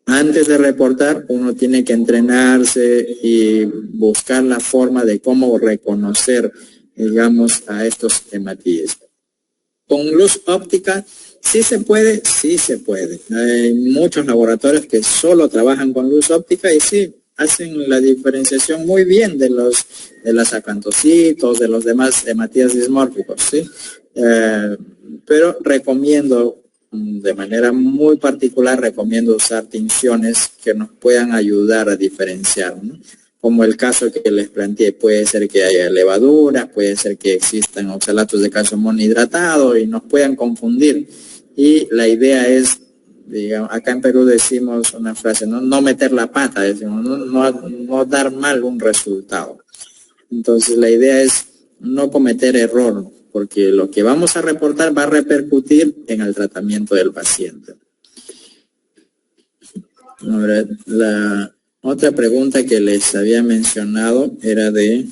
antes de reportar, uno tiene que entrenarse y buscar la forma de cómo reconocer, digamos, a estos hematíes. Con luz óptica, ¿sí se puede? Sí se puede. Hay muchos laboratorios que solo trabajan con luz óptica y sí, hacen la diferenciación muy bien de los acantocitos, de los demás hematíes dismórficos, ¿sí? Pero recomiendo, de manera muy particular, recomiendo usar tinciones que nos puedan ayudar a diferenciar, ¿no? Como el caso que les planteé, puede ser que haya levaduras, puede ser que existan oxalatos de calcio monohidratado y nos puedan confundir. Y la idea es, digamos, acá en Perú decimos una frase, no meter la pata, decimos, no dar mal un resultado. Entonces la idea es no cometer error, porque lo que vamos a reportar va a repercutir en el tratamiento del paciente. Ahora, la otra pregunta que les había mencionado era de...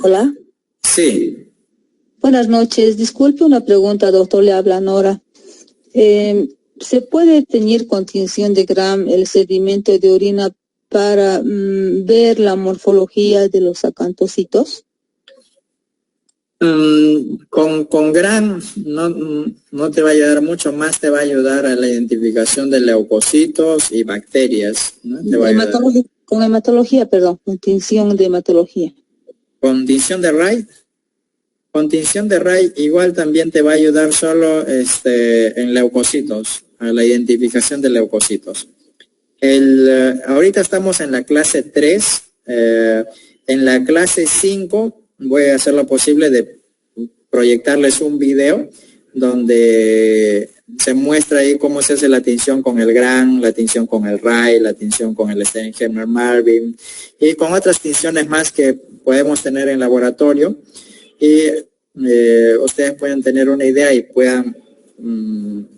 Hola. Sí. Buenas noches. Disculpe una pregunta, doctor. Le habla Nora. ¿Se puede teñir con tinción de Gram el sedimento de orina para ver la morfología de los acantocitos? Con Gram no te va a ayudar mucho, más te va a ayudar a la identificación de leucocitos y bacterias, ¿no? Con hematología, perdón, con tinción de hematología. ¿Con tinción de Wright? Con tinción de Wright igual también te va a ayudar solo en leucocitos, a la identificación de leucocitos. Ahorita estamos en la clase 3, en la clase 5 voy a hacer lo posible de proyectarles un video donde se muestra ahí cómo se hace la tinción con el Gram, la tinción con el Wright, la tinción con el Steinheimer-Marvin y con otras tinciones más que podemos tener en laboratorio, y ustedes pueden tener una idea y puedan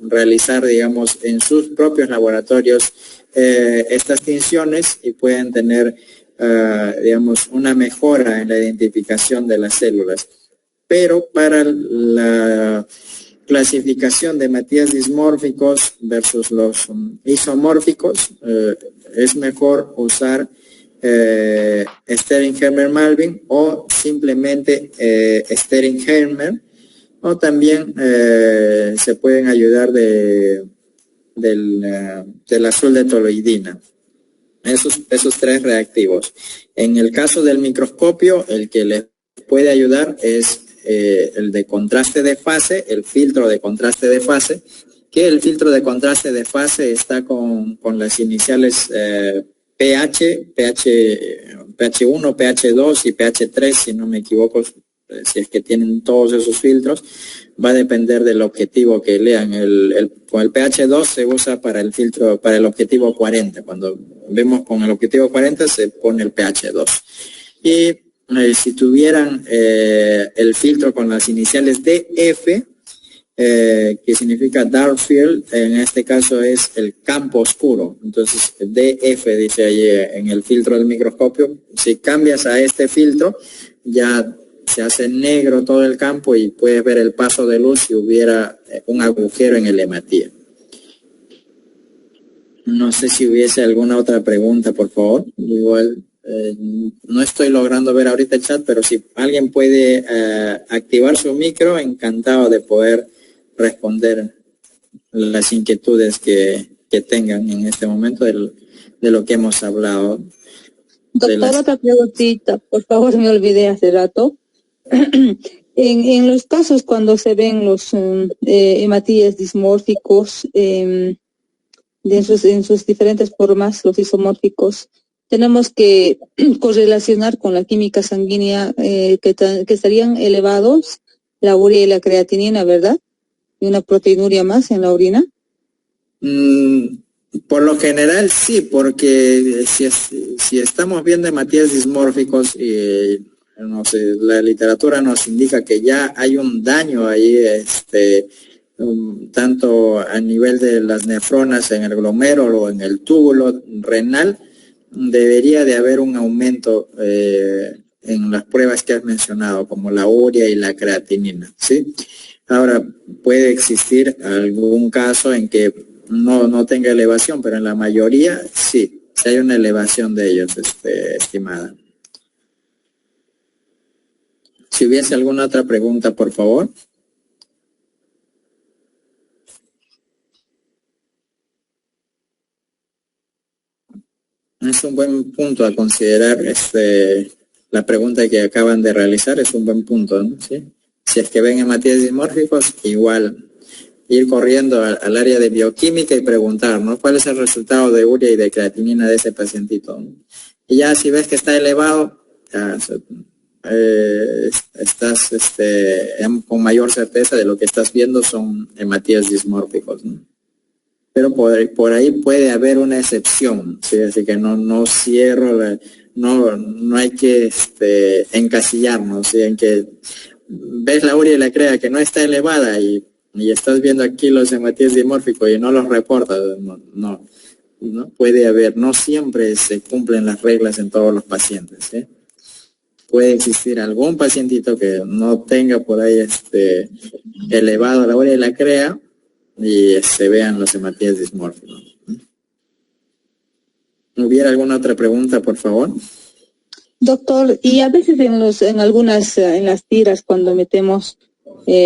realizar, digamos, en sus propios laboratorios estas tinciones y pueden tener, digamos, una mejora en la identificación de las células. Pero para clasificación de hematías dismórficos versus los isomórficos, es mejor usar Stering-Hermer-Malvin o simplemente Stering-Hermer, o también se pueden ayudar del azul de toluidina. Esos tres reactivos. En el caso del microscopio, el que les puede ayudar es el de contraste de fase, el filtro de contraste de fase, que el filtro de contraste de fase está con las iniciales pH, pH1, pH2 y pH3, si no me equivoco, si es que tienen todos esos filtros. Va a depender del objetivo que lean. Con el pH2 se usa para el filtro, para el objetivo 40. Cuando vemos con el objetivo 40 se pone el pH2. Y si tuvieran el filtro con las iniciales DF, que significa dark field, en este caso es el campo oscuro. Entonces DF dice allí en el filtro del microscopio. Si cambias a este filtro, ya se hace negro todo el campo y puedes ver el paso de luz si hubiera un agujero en el hematía. No sé si hubiese alguna otra pregunta, por favor. Igual no estoy logrando ver ahorita el chat, pero si alguien puede activar su micro, encantado de poder responder las inquietudes que tengan en este momento de lo que hemos hablado. Doctor, otra preguntita, por favor, me olvidé hace rato. En los casos cuando se ven los hematíes dismórficos en sus diferentes formas, los isomórficos, tenemos que correlacionar con la química sanguínea que estarían elevados la urea y la creatinina, ¿verdad? Y una proteinuria más en la orina. Por lo general sí, porque si estamos viendo hematíes dismórficos y no sé, la literatura nos indica que ya hay un daño ahí, tanto a nivel de las nefronas en el glomérulo o en el túbulo renal, debería de haber un aumento en las pruebas que has mencionado, como la urea y la creatinina, ¿sí? Ahora, puede existir algún caso en que no tenga elevación, pero en la mayoría sí hay una elevación de ellos, estimada. Si hubiese alguna otra pregunta, por favor. Es un buen punto a considerar, la pregunta que acaban de realizar es un buen punto, ¿no? ¿Sí? Si es que ven hematíes dismórficos, igual ir corriendo al área de bioquímica y preguntar, ¿no? ¿Cuál es el resultado de urea y de creatinina de ese pacientito, ¿no? Y ya si ves que está elevado, estás con mayor certeza de lo que estás viendo son hematíes dismórficos, ¿no? Pero por ahí puede haber una excepción, ¿sí? Así que no cierro, no hay que encasillarnos, ¿sí? En que ves la urea y la crea que no está elevada y estás viendo aquí los hematíes dimórficos y no los reportas, no puede haber, no siempre se cumplen las reglas en todos los pacientes, ¿sí? Puede existir algún pacientito que no tenga por ahí elevado la urea y la crea y se vean los hematíes dismórficos. ¿Hubiera alguna otra pregunta, por favor? Doctor, y a veces en las tiras cuando metemos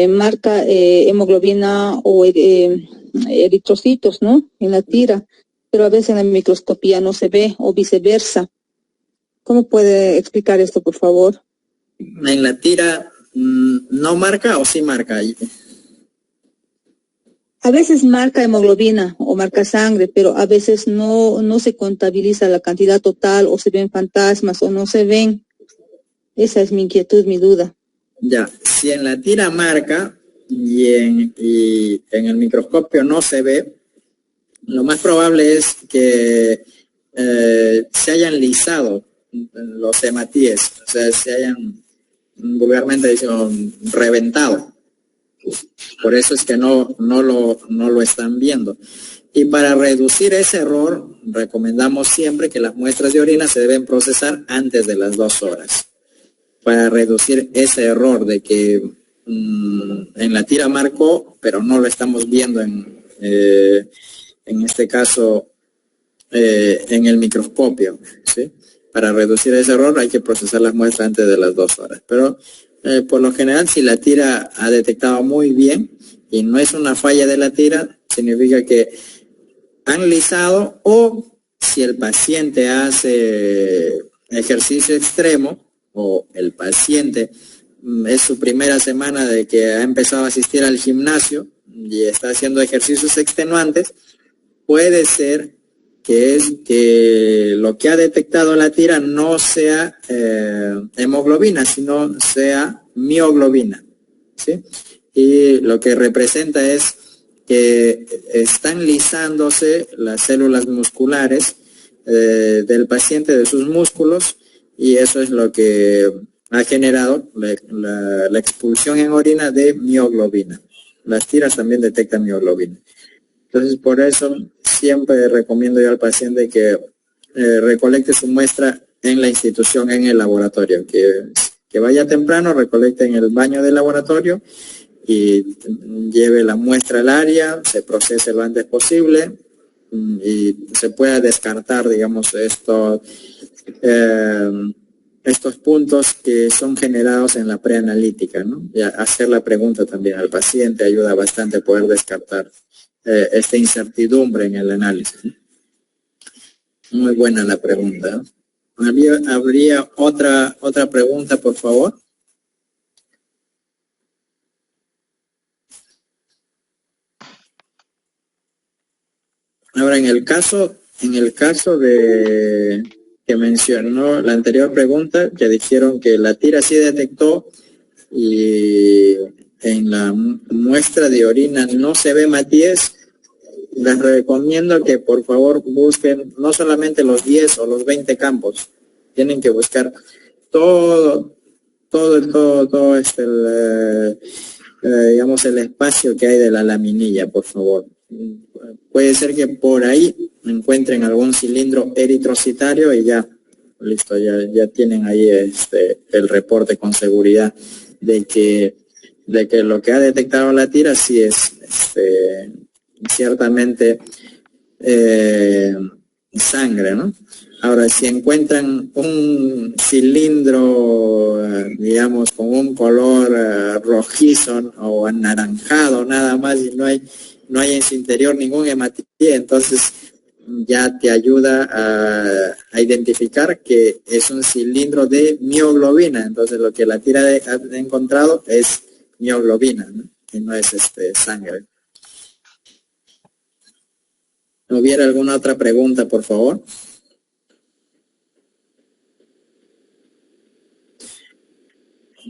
marca hemoglobina o eritrocitos, ¿no? En la tira, pero a veces en la microscopía no se ve o viceversa. ¿Cómo puede explicar esto, por favor? En la tira no marca o sí marca. A veces marca hemoglobina o marca sangre, pero a veces no se contabiliza la cantidad total o se ven fantasmas o no se ven. Esa es mi inquietud, mi duda. Ya, si en la tira marca y en el microscopio no se ve, lo más probable es que se hayan lisado los hematíes, o sea, se hayan vulgarmente dicho reventado. Por eso es que no lo están viendo. Y para reducir ese error, recomendamos siempre que las muestras de orina se deben procesar antes de las 2 horas. Para reducir ese error de que en la tira marcó, pero no lo estamos viendo en este caso en el microscopio, ¿sí? Para reducir ese error hay que procesar las muestras antes de las 2 horas. Pero por lo general, si la tira ha detectado muy bien y no es una falla de la tira, significa que han lisado, o si el paciente hace ejercicio extremo o el paciente es su primera semana de que ha empezado a asistir al gimnasio y está haciendo ejercicios extenuantes, puede ser que lo que ha detectado la tira no sea hemoglobina, sino sea mioglobina, ¿sí? Y lo que representa es que están lisándose las células musculares del paciente, de sus músculos, y eso es lo que ha generado la expulsión en orina de mioglobina. Las tiras también detectan mioglobina. Entonces, por eso siempre recomiendo yo al paciente que recolecte su muestra en la institución, en el laboratorio, que vaya temprano, recolecte en el baño del laboratorio y lleve la muestra al área, se procese lo antes posible y se pueda descartar, digamos, estos puntos que son generados en la preanalítica, ¿no? Y hacer la pregunta también al paciente ayuda bastante a poder descartar esta incertidumbre en el análisis. Muy buena la pregunta. ¿Habría otra pregunta, por favor? Ahora, en el caso de que mencionó la anterior pregunta, que dijeron que la tira sí detectó y en la muestra de orina no se ve Matías, les recomiendo que por favor busquen no solamente los 10 o los 20 campos, tienen que buscar todo digamos el espacio que hay de la laminilla, por favor. Puede ser que por ahí encuentren algún cilindro eritrocitario y ya, listo, ya tienen ahí el reporte con seguridad de que lo que ha detectado la tira sí es ciertamente sangre, ¿no? Ahora, si encuentran un cilindro, digamos, con un color rojizo o anaranjado nada más y no hay en su interior ningún hematía, entonces ya te ayuda a identificar que es un cilindro de mioglobina. Entonces lo que la tira ha encontrado es mioglobina, ¿no? Y no es sangre. ¿Hubiera alguna otra pregunta, por favor?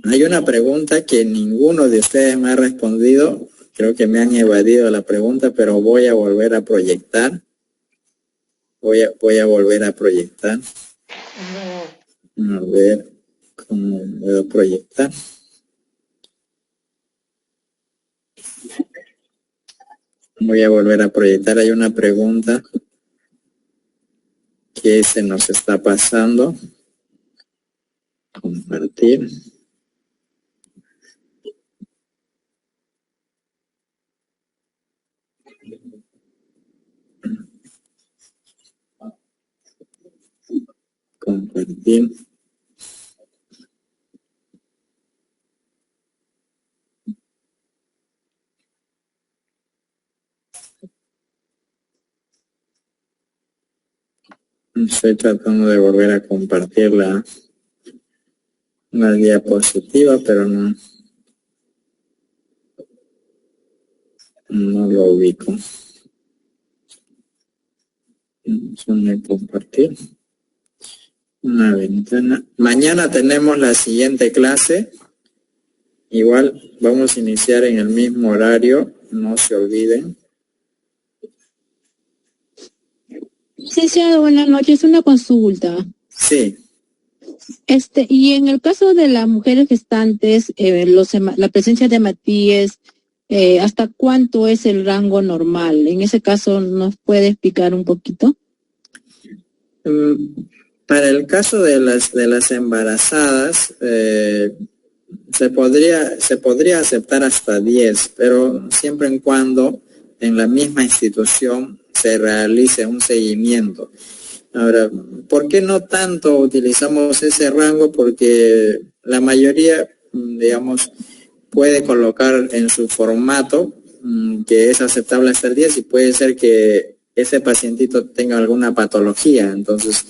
Hay una pregunta que ninguno de ustedes me ha respondido. Creo que me han evadido la pregunta, pero voy a volver a proyectar. Voy a volver a proyectar. A ver cómo puedo proyectar. Voy a volver a proyectar. Hay una pregunta que se nos está pasando. Compartir. Compartir. Estoy tratando de volver a compartir la diapositiva, pero no lo ubico. Déjame compartir una ventana. Mañana tenemos la siguiente clase. Igual vamos a iniciar en el mismo horario, no se olviden. Licenciado, buenas noches. Una consulta. Sí. Y en el caso de las mujeres gestantes, la presencia de hematíes, ¿hasta cuánto es el rango normal? En ese caso, ¿nos puede explicar un poquito? Para el caso de las embarazadas, se podría aceptar hasta 10, pero siempre en cuando en la misma institución se realice un seguimiento. Ahora, ¿por qué no tanto utilizamos ese rango? Porque la mayoría, digamos, puede colocar en su formato que es aceptable hasta el 10 y puede ser que ese pacientito tenga alguna patología, entonces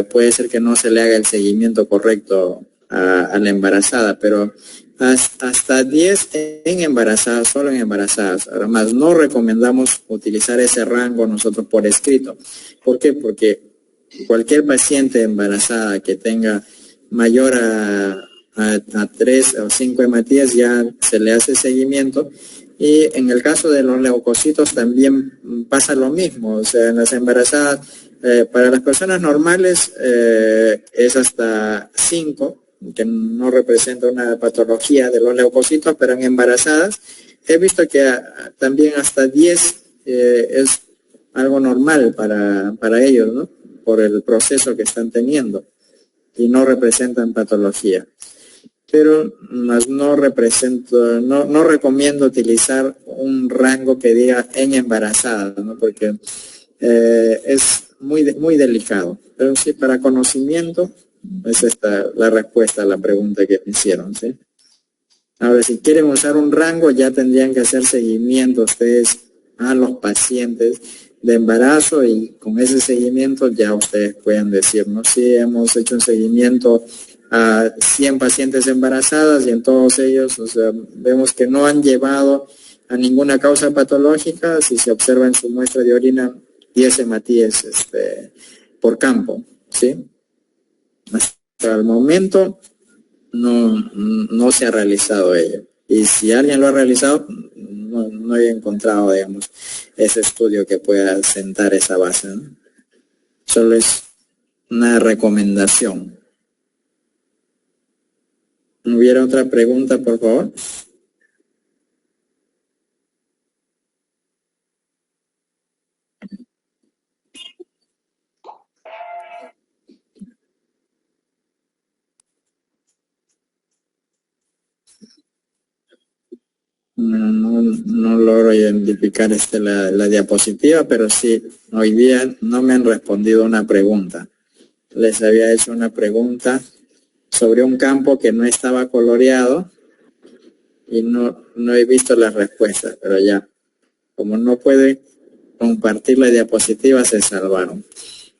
puede ser que no se le haga el seguimiento correcto a la embarazada, pero hasta 10 en embarazadas, solo en embarazadas. Además, no recomendamos utilizar ese rango nosotros por escrito. ¿Por qué? Porque cualquier paciente embarazada que tenga mayor a 3 o 5 hematías ya se le hace seguimiento. Y en el caso de los leucocitos también pasa lo mismo. O sea, en las embarazadas, para las personas normales es hasta 5, que no representa una patología de los leucocitos, pero en embarazadas he visto que también hasta 10 es algo normal para ellos, ¿no? Por el proceso que están teniendo y no representan patología. Pero no recomiendo utilizar un rango que diga en embarazada, ¿no? Porque es muy delicado. Pero sí, para conocimiento, es esta la respuesta a la pregunta que me hicieron, ¿sí? Ahora, si quieren usar un rango, ya tendrían que hacer seguimiento ustedes a los pacientes de embarazo y con ese seguimiento ya ustedes pueden decirnos si hemos hecho un seguimiento a 100 pacientes embarazadas y en todos ellos, o sea, vemos que no han llevado a ninguna causa patológica. Si se observa en su muestra de orina 10 hematíes por campo, ¿sí? Hasta el momento no se ha realizado ello. Y si alguien lo ha realizado, no he encontrado, digamos, ese estudio que pueda sentar esa base, ¿no? Solo es una recomendación. ¿Hubiera otra pregunta, por favor? No logro identificar la diapositiva, pero sí, hoy día no me han respondido una pregunta. Les había hecho una pregunta sobre un campo que no estaba coloreado y no he visto las respuestas, pero ya, como no puede compartir la diapositiva, se salvaron.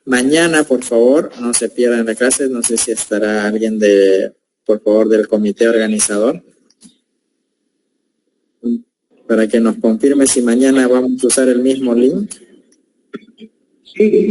Mañana, por favor, no se pierdan la clase. No sé si estará alguien por favor, del comité organizador, para que nos confirme si mañana vamos a usar el mismo link. Sí.